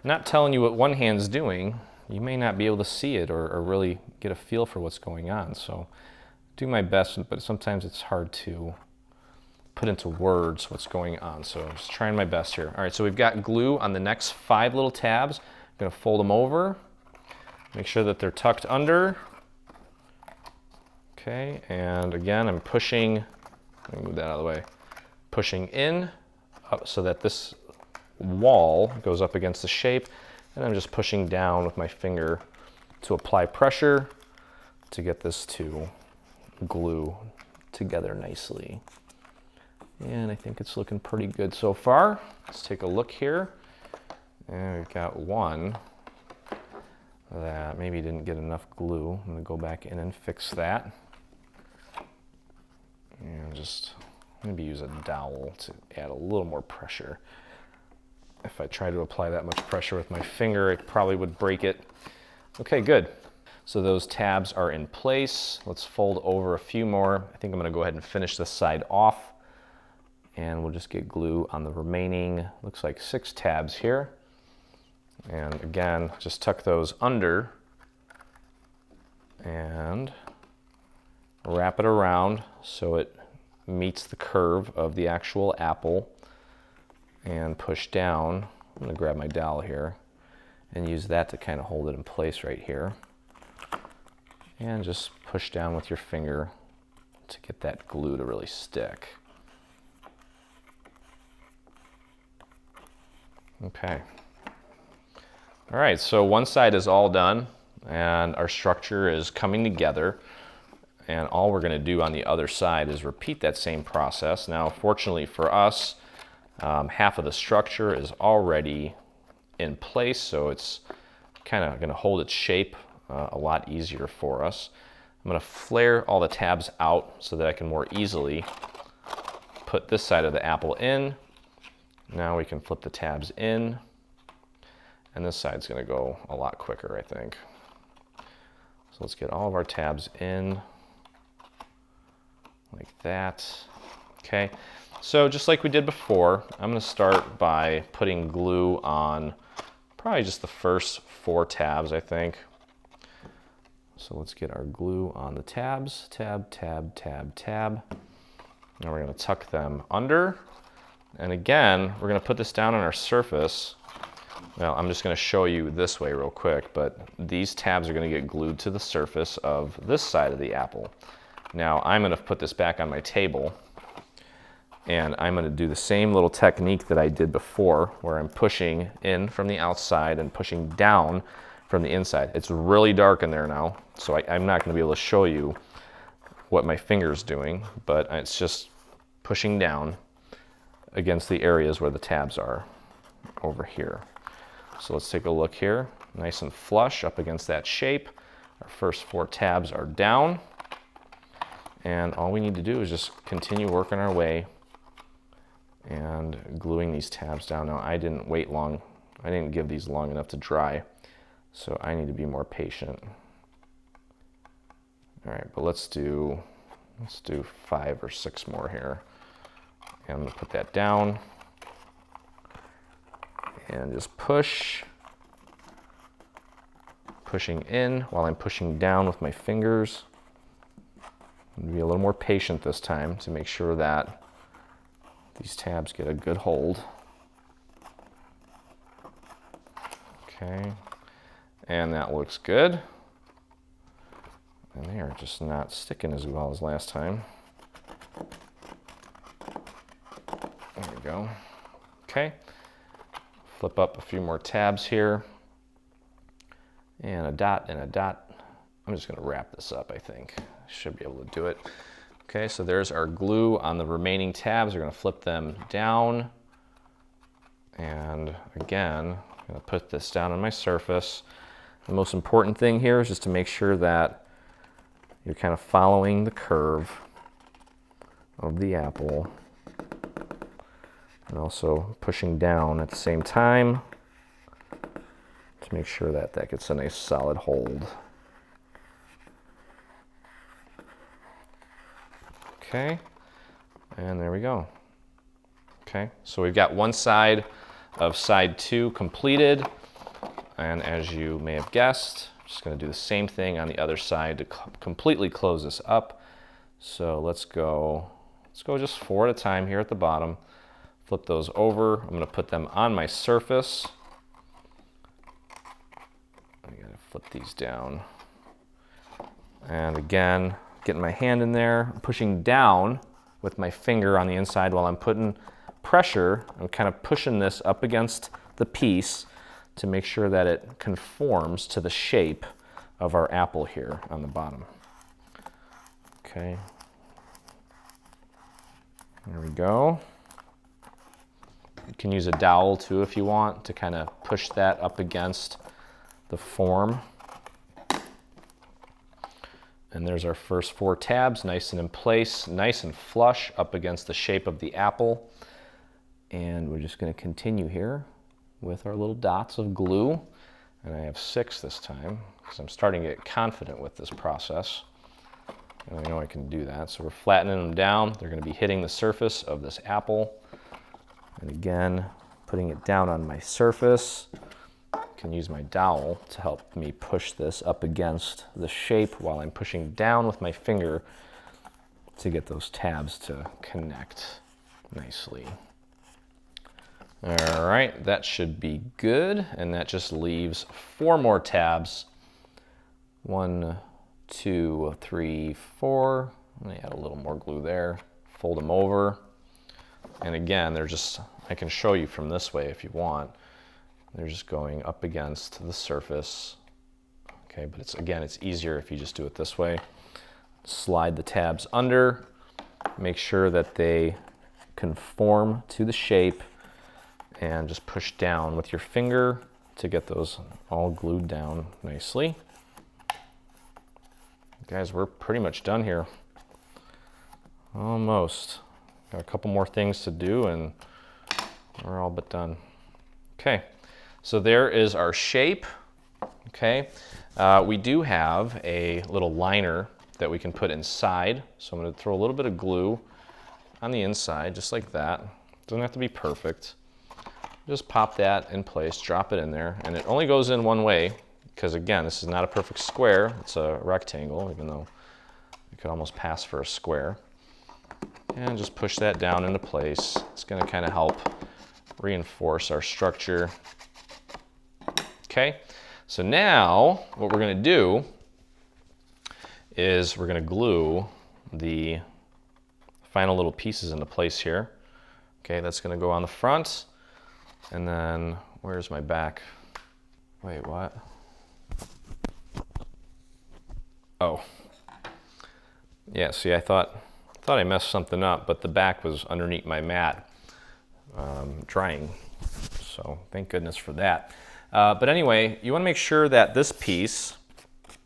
not telling you what one hand's doing, you may not be able to see it or really get a feel for what's going on. So do my best, but sometimes it's hard to put into words what's going on. So I'm just trying my best here. All right, so we've got glue on the next 5 little tabs. I'm gonna fold them over, make sure that they're tucked under. Okay, and again, I'm pushing, let me move that out of the way, pushing in up so that this wall goes up against the shape, and I'm just pushing down with my finger to apply pressure to get this to glue together nicely. And I think it's looking pretty good so far. Let's take a look here. And we've got one that maybe didn't get enough glue. I'm gonna go back in and fix that. And just maybe use a dowel to add a little more pressure. If I try to apply that much pressure with my finger, it probably would break it. Okay, good. So those tabs are in place. Let's fold over a few more. I think I'm gonna go ahead and finish this side off, and we'll just get glue on the remaining, looks like 6 tabs here. And again, just tuck those under and wrap it around so it meets the curve of the actual apple, and push down. I'm gonna grab my dowel here and use that to kind of hold it in place right here. And just push down with your finger to get that glue to really stick. Okay. All right, so one side is all done and our structure is coming together. And all we're gonna do on the other side is repeat that same process. Now, fortunately for us, half of the structure is already in place, so it's kind of gonna hold its shape a lot easier for us. I'm gonna flare all the tabs out so that I can more easily put this side of the apple in. Now we can flip the tabs in, and this side's gonna go a lot quicker, I think. So let's get all of our tabs in like that. Okay, so just like we did before, I'm gonna start by putting glue on probably just the first 4 tabs, I think. So let's get our glue on the tabs, tab, tab, tab, tab. Now we're gonna tuck them under. And again, we're gonna put this down on our surface. Now I'm just gonna show you this way real quick, but these tabs are gonna get glued to the surface of this side of the apple. Now I'm gonna put this back on my table, and I'm gonna do the same little technique that I did before, where I'm pushing in from the outside and pushing down from the inside. It's really dark in there now, so I'm not gonna be able to show you what my finger's doing, but it's just pushing down against the areas where the tabs are over here. So let's take a look here. Nice and flush up against that shape. Our first 4 tabs are down. And all we need to do is just continue working our way and gluing these tabs down. Now I didn't wait long. I didn't give these long enough to dry, so I need to be more patient. All right, but let's do 5 or 6 more here. And I'm gonna put that down and just pushing in while I'm pushing down with my fingers. I'm gonna be a little more patient this time to make sure that these tabs get a good hold. Okay, and that looks good. And they are just not sticking as well as last time. There we go. Okay, flip up a few more tabs here. And a dot and a dot. I'm just gonna wrap this up, I think. Should be able to do it. Okay, so there's our glue on the remaining tabs. We're gonna flip them down. And again, I'm gonna put this down on my surface. The most important thing here is just to make sure that you're kind of following the curve of the apple and also pushing down at the same time to make sure that that gets a nice solid hold. Okay, and there we go. Okay, so we've got one side of side 2 completed. And as you may have guessed, I'm just going to do the same thing on the other side to completely close this up. So let's go just 4 at a time here at the bottom. Flip those over. I'm going to put them on my surface. I'm going to flip these down. And again, getting my hand in there, pushing down with my finger on the inside while I'm putting pressure. I'm kind of pushing this up against the piece to make sure that it conforms to the shape of our apple here on the bottom. Okay. There we go. You can use a dowel too if you want to kind of push that up against the form. And there's our first 4 tabs, nice and in place, nice and flush up against the shape of the apple. And we're just going to continue here with our little dots of glue. And I have 6 this time because I'm starting to get confident with this process. And I know I can do that. So we're flattening them down. They're going to be hitting the surface of this apple. And again, putting it down on my surface. I can use my dowel to help me push this up against the shape while I'm pushing down with my finger to get those tabs to connect nicely. All right, that should be good. And that just leaves 4 more tabs. 1, 2, 3, 4. Let me add a little more glue there. Fold them over. And again, they're just, I can show you from this way if you want. They're just going up against the surface. Okay, but it's easier if you just do it this way. Slide the tabs under. Make sure that they conform to the shape. And just push down with your finger to get those all glued down nicely. Guys, we're pretty much done here. Almost. Got a couple more things to do and we're all but done. Okay, so there is our shape. Okay, we do have a little liner that we can put inside. So I'm going to throw a little bit of glue on the inside, just like that. Doesn't have to be perfect. Just pop that in place, drop it in there, and it only goes in one way because again, this is not a perfect square, it's a rectangle, even though it could almost pass for a square. And just push that down into place. It's going to kind of help reinforce our structure. Okay, so now what we're going to do is we're going to glue the final little pieces into place here. Okay, that's going to go on the front. And then, where's my back? Wait, what? Oh. Yeah, see, I thought I messed something up, but the back was underneath my mat drying. So thank goodness for that. But anyway, you want to make sure that this piece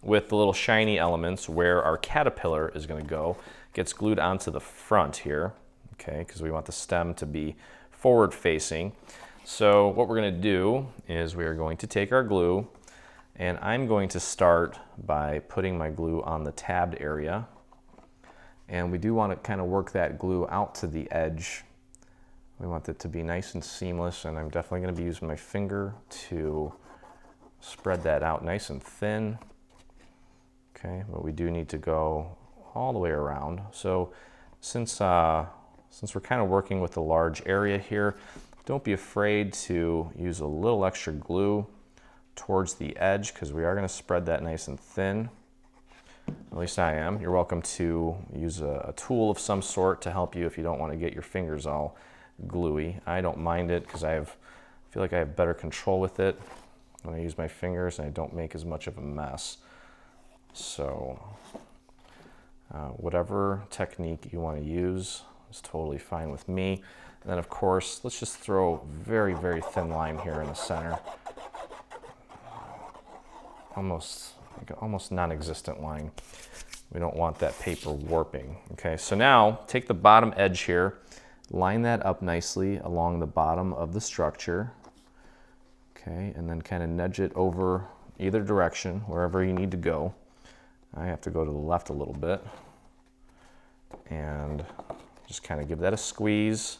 with the little shiny elements where our caterpillar is going to go gets glued onto the front here, okay, because we want the stem to be forward facing. So what we're going to do is we are going to take our glue, and I'm going to start by putting my glue on the tabbed area. And we do want to kind of work that glue out to the edge. We want it to be nice and seamless, and I'm definitely going to be using my finger to spread that out nice and thin. Okay, but we do need to go all the way around. So since we're kind of working with a large area here, don't be afraid to use a little extra glue towards the edge because we are going to spread that nice and thin. At least I am. You're welcome to use a tool of some sort to help you if you don't want to get your fingers all gluey. I don't mind it because I feel like I have better control with it when I use my fingers and I don't make as much of a mess. So whatever technique you want to use is totally fine with me. And then of course, let's just throw a very, very thin line here in the center. Almost non-existent line. We don't want that paper warping. Okay, so now take the bottom edge here, line that up nicely along the bottom of the structure. Okay, and then kind of nudge it over either direction, wherever you need to go. I have to go to the left a little bit. And just kind of give that a squeeze.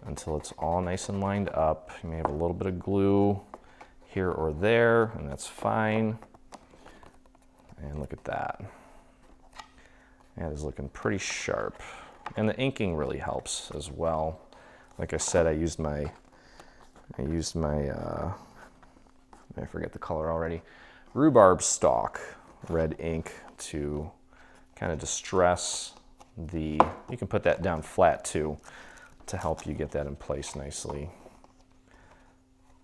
until it's all nice and lined up. You may have a little bit of glue here or there, and that's fine. And look at that. That is looking pretty sharp. And the inking really helps as well. Like I said, I used my I forget the color already, rhubarb stalk red ink to kind of distress the, you can put that down flat too to help you get that in place nicely.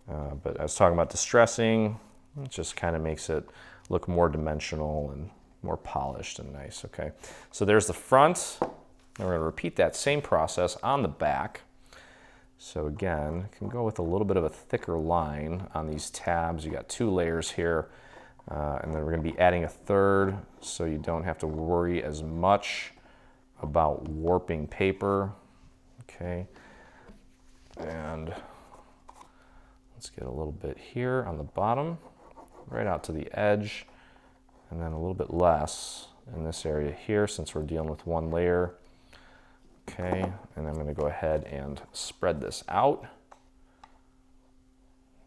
But I was talking about distressing, it just kind of makes it look more dimensional and more polished and nice. Okay, so there's the front. Now we're going to repeat that same process on the back. So again, you can go with a little bit of a thicker line on these tabs. You got 2 layers here, and then we're going to be adding a third, so you don't have to worry as much about warping paper. Okay, and let's get a little bit here on the bottom, right out to the edge, and then a little bit less in this area here since we're dealing with 1 layer. Okay, and I'm going to go ahead and spread this out.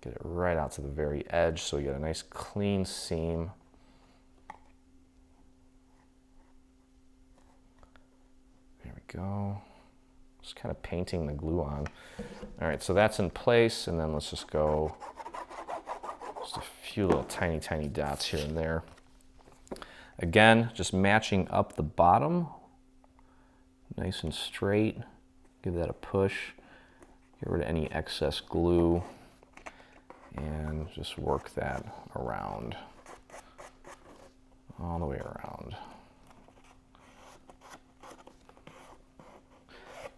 Get it right out to the very edge so we get a nice clean seam. There we go. Just kind of painting the glue on. All right, so that's in place, and then let's just go just a few little tiny dots here and there. Again, just matching up the bottom. Nice and straight. Give that a push. Get rid of any excess glue and just work that around, all the way around.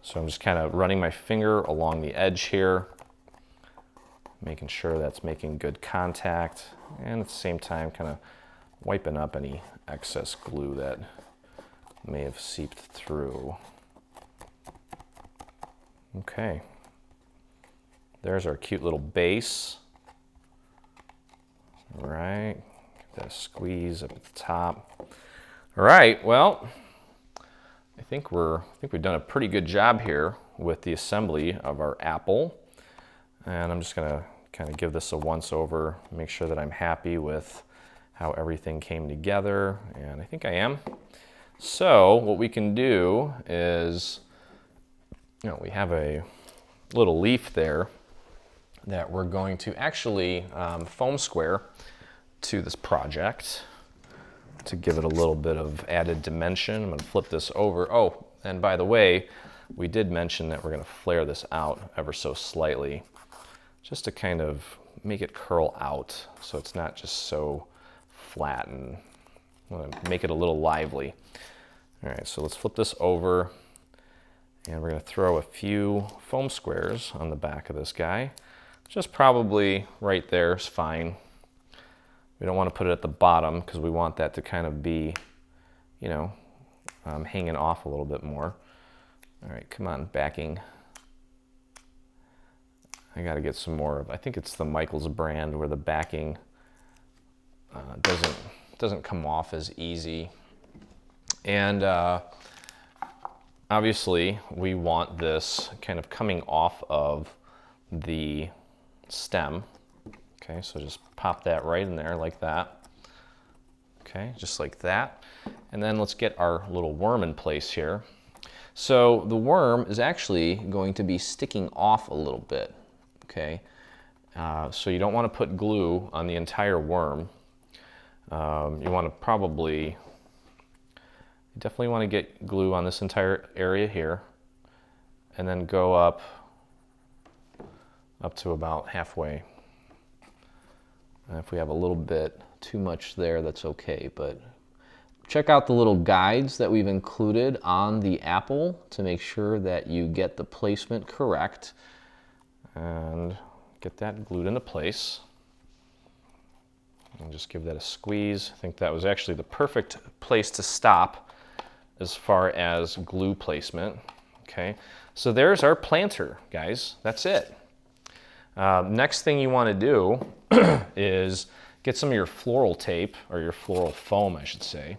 So I'm just kind of running my finger along the edge here, making sure that's making good contact, and at the same time kind of wiping up any excess glue that may have seeped through. Okay, there's our cute little base. All right, get that squeeze up at the top. All right, well, I think we've done a pretty good job here with the assembly of our apple. And I'm just gonna kind of give this a once over, make sure that I'm happy with how everything came together, and I think I am. So what we can do is, you know, we have a little leaf there that we're going to actually foam square to this project to give it a little bit of added dimension. I'm going to flip this over. Oh, and by the way, we did mention that we're going to flare this out ever so slightly just to kind of make it curl out so it's not just so flat, and I'm going to make it a little lively. All right, so let's flip this over, and we're going to throw a few foam squares on the back of this guy. Just probably right there is fine. We don't want to put it at the bottom because we want that to kind of be, you know, hanging off a little bit more. All right, come on, backing. I got to get some more of, I think it's the Michaels brand where the backing doesn't come off as easy. And obviously we want this kind of coming off of the stem. Okay, so just pop that right in there like that. Okay, just like that. And then let's get our little worm in place here. So the worm is actually going to be sticking off a little bit. Okay, so you don't want to put glue on the entire worm. You want to definitely want to get glue on this entire area here, and then go up to about halfway. And if we have a little bit too much there, that's okay, but check out the little guides that we've included on the apple to make sure that you get the placement correct and get that glued into place. And just give that a squeeze. I think that was actually the perfect place to stop as far as glue placement. Okay, so there's our planter, guys. That's it. Next thing you want to do is get some of your floral tape, or your floral foam, I should say,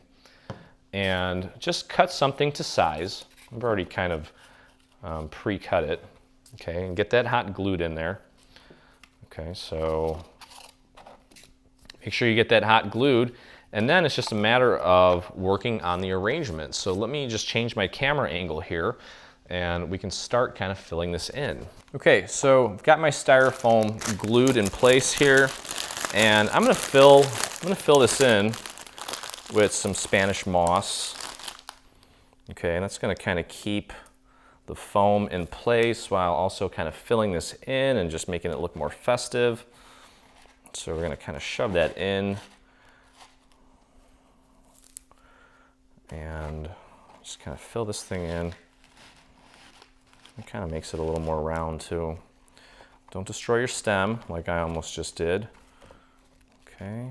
and just cut something to size. I've already kind of pre-cut it Okay, and get that hot glued in there. Okay, so make sure you get that hot glued, and then it's just a matter of working on the arrangement. So let me just change my camera angle here, and we can start kind of filling this in. Okay, so I've got my styrofoam glued in place here, and I'm gonna fill this in with some Spanish moss. Okay, and that's gonna kind of keep the foam in place while also kind of filling this in and just making it look more festive. So we're gonna kind of shove that in and just kind of fill this thing in. It kind of makes it a little more round too. Don't destroy your stem like I almost just did. Okay,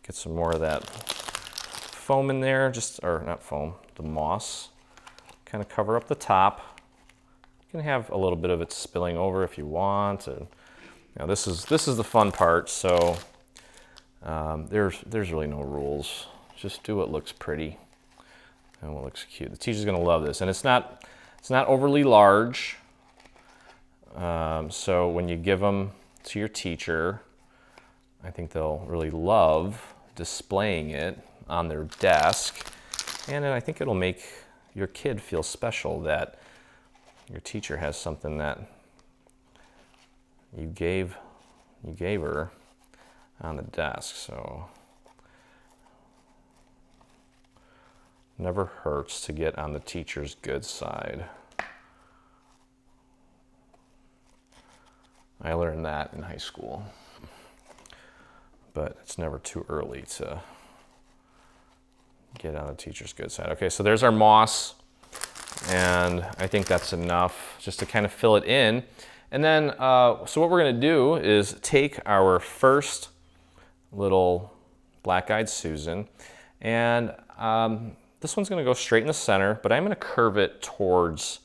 get some more of that foam in there, or not foam, the moss. Kind of cover up the top. You can have a little bit of it spilling over if you want. And this is the fun part. So there's really no rules. Just do what looks pretty and what looks cute. The teacher's gonna love this, and it's not overly large. So when you give them to your teacher, I think they'll really love displaying it on their desk, and I think it'll make your kid feel special that your teacher has something that you gave her on the desk. So never hurts to get on the teacher's good side. I learned that in high school, but it's never too early to get on the teacher's good side. Okay, so there's our moss. And I think that's enough just to kind of fill it in. And then, so what we're gonna do is take our first little black-eyed Susan, and this one's gonna go straight in the center, but I'm gonna curve it towards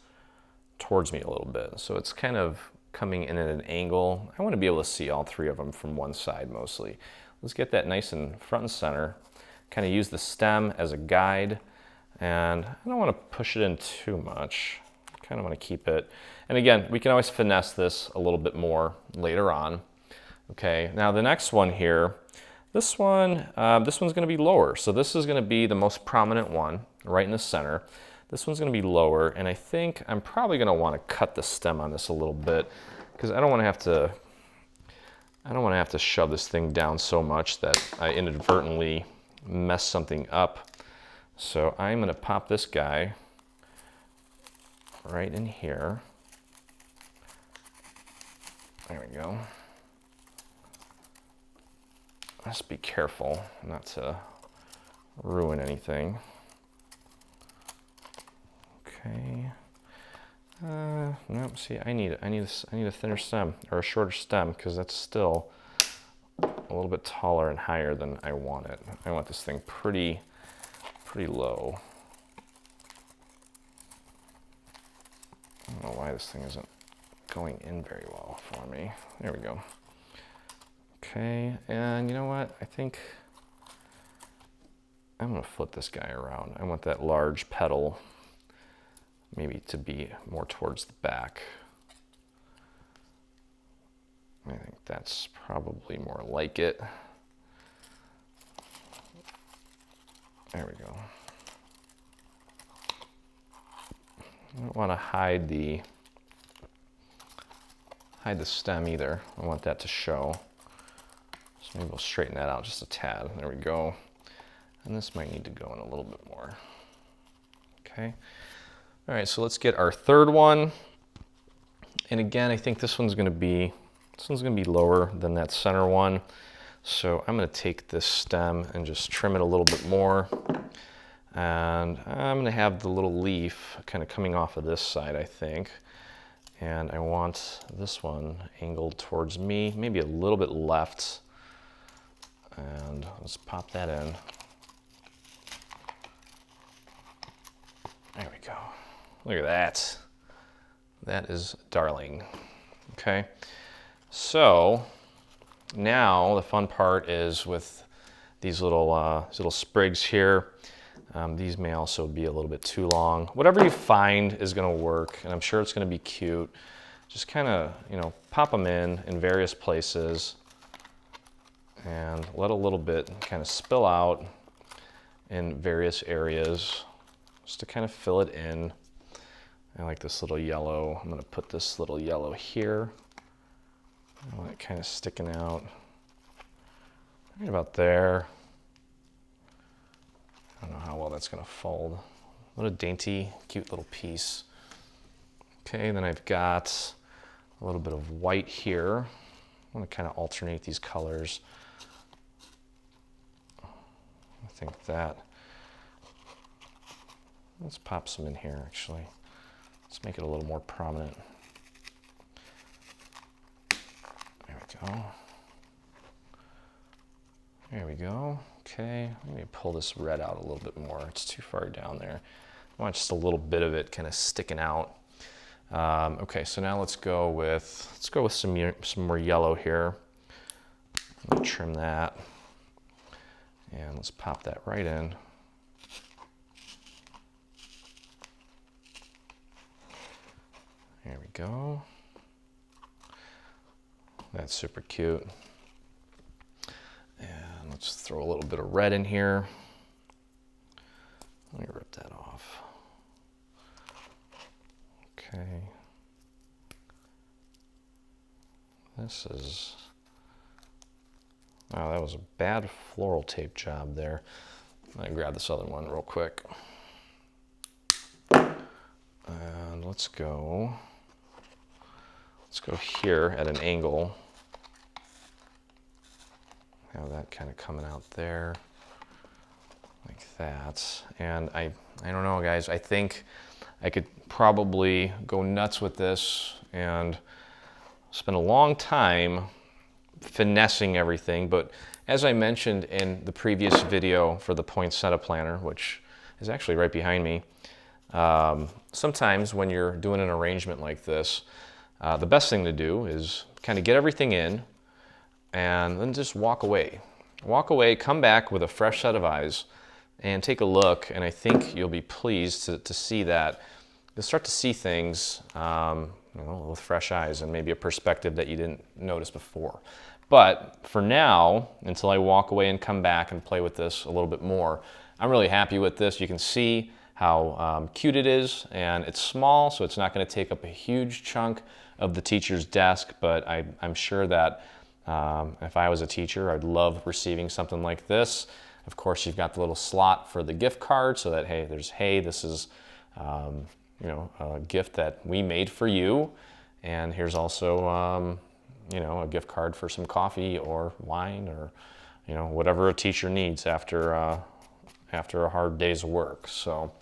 me a little bit. So it's kind of coming in at an angle. I wanna be able to see all three of them from one side mostly. Let's get that nice and front and center. Kind of use the stem as a guide. And I don't want to push it in too much. I kind of want to keep it. And again, we can always finesse this a little bit more later on. Okay, now the next one here, this one's going to be lower. So this is going to be the most prominent one, right in the center. This one's going to be lower, and I think I'm probably going to want to cut the stem on this a little bit because I don't want to have to shove this thing down so much that I inadvertently mess something up. So I'm going to pop this guy right in here. There we go. Just be careful not to ruin anything. Okay. No, see, I need a thinner stem, or a shorter stem, because that's still a little bit taller and higher than I want it. I want this thing pretty low. I don't know why this thing isn't going in very well for me. There we go. Okay, and you know what? I think I'm gonna flip this guy around. I want that large petal maybe to be more towards the back. I think that's probably more like it. There we go. I don't want to hide the stem either. I want that to show. So maybe we'll straighten that out just a tad. There we go. And this might need to go in a little bit more. Okay. All right, so let's get our third one. And again, I think this one's gonna be lower than that center one. So I'm gonna take this stem and just trim it a little bit more. And I'm gonna have the little leaf kind of coming off of this side, I think. And I want this one angled towards me, maybe a little bit left. And let's pop that in. There we go. Look at that. That is darling. Okay. So now the fun part is with these little sprigs here. These may also be a little bit too long. Whatever you find is going to work, and I'm sure it's going to be cute. just kind of, pop them in various places and let a little bit kind of spill out in various areas just to kind of fill it in. I like this little yellow. I'm going to put this little yellow here. I want it kind of sticking out right about there. I don't know how well that's going to fold. What a dainty, cute little piece. Okay, then I've got a little bit of white here. I want to kind of alternate these colors. I think that. Let's pop some in here, actually. Let's make it a little more prominent. There we go. There we go. Okay, let me pull this red out a little bit more. It's too far down there. I want just a little bit of it kind of sticking out. Okay, so now let's go with some more yellow here. Let me trim that, and let's pop that right in. There we go. That's super cute. And let's throw a little bit of red in here. Let me rip that off. Okay. This is, wow, that was a bad floral tape job there. Let me grab this other one real quick. And let's go here at an angle. Have that kind of coming out there like that. And I don't know, guys, I think I could probably go nuts with this and spend a long time finessing everything. But as I mentioned in the previous video for the poinsettia planter, which is actually right behind me, sometimes when you're doing an arrangement like this, the best thing to do is kind of get everything in and then just walk away. Walk away, come back with a fresh set of eyes and take a look, and I think you'll be pleased to see that. You'll start to see things with fresh eyes and maybe a perspective that you didn't notice before. But for now, until I walk away and come back and play with this a little bit more, I'm really happy with this. You can see how cute it is, and it's small, so it's not going to take up a huge chunk of the teacher's desk, but I'm sure that if I was a teacher, I'd love receiving something like this. Of course, you've got the little slot for the gift card so that, hey, this is a gift that we made for you, and here's also a gift card for some coffee or wine or whatever a teacher needs after a hard day's work. So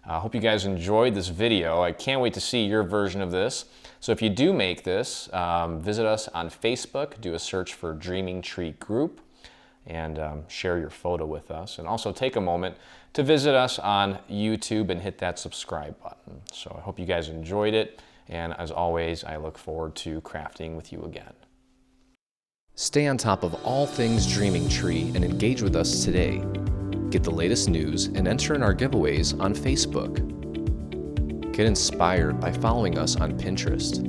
I hope you guys enjoyed this video. I can't wait to see your version of this. So if you do make this, visit us on Facebook, do a search for Dreaming Tree Group, and share your photo with us. And also take a moment to visit us on YouTube and hit that subscribe button. So I hope you guys enjoyed it. And as always, I look forward to crafting with you again. Stay on top of all things Dreaming Tree and engage with us today. Get the latest news and enter in our giveaways on Facebook. Get inspired by following us on Pinterest.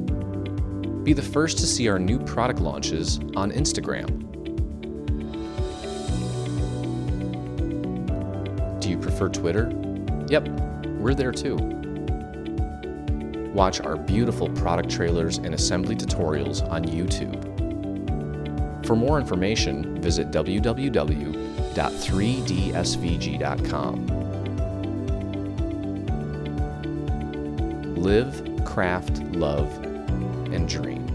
Be the first to see our new product launches on Instagram. Do you prefer Twitter? Yep, we're there too. Watch our beautiful product trailers and assembly tutorials on YouTube. For more information, visit www.3dsvg.com. Live, craft, love, and dream.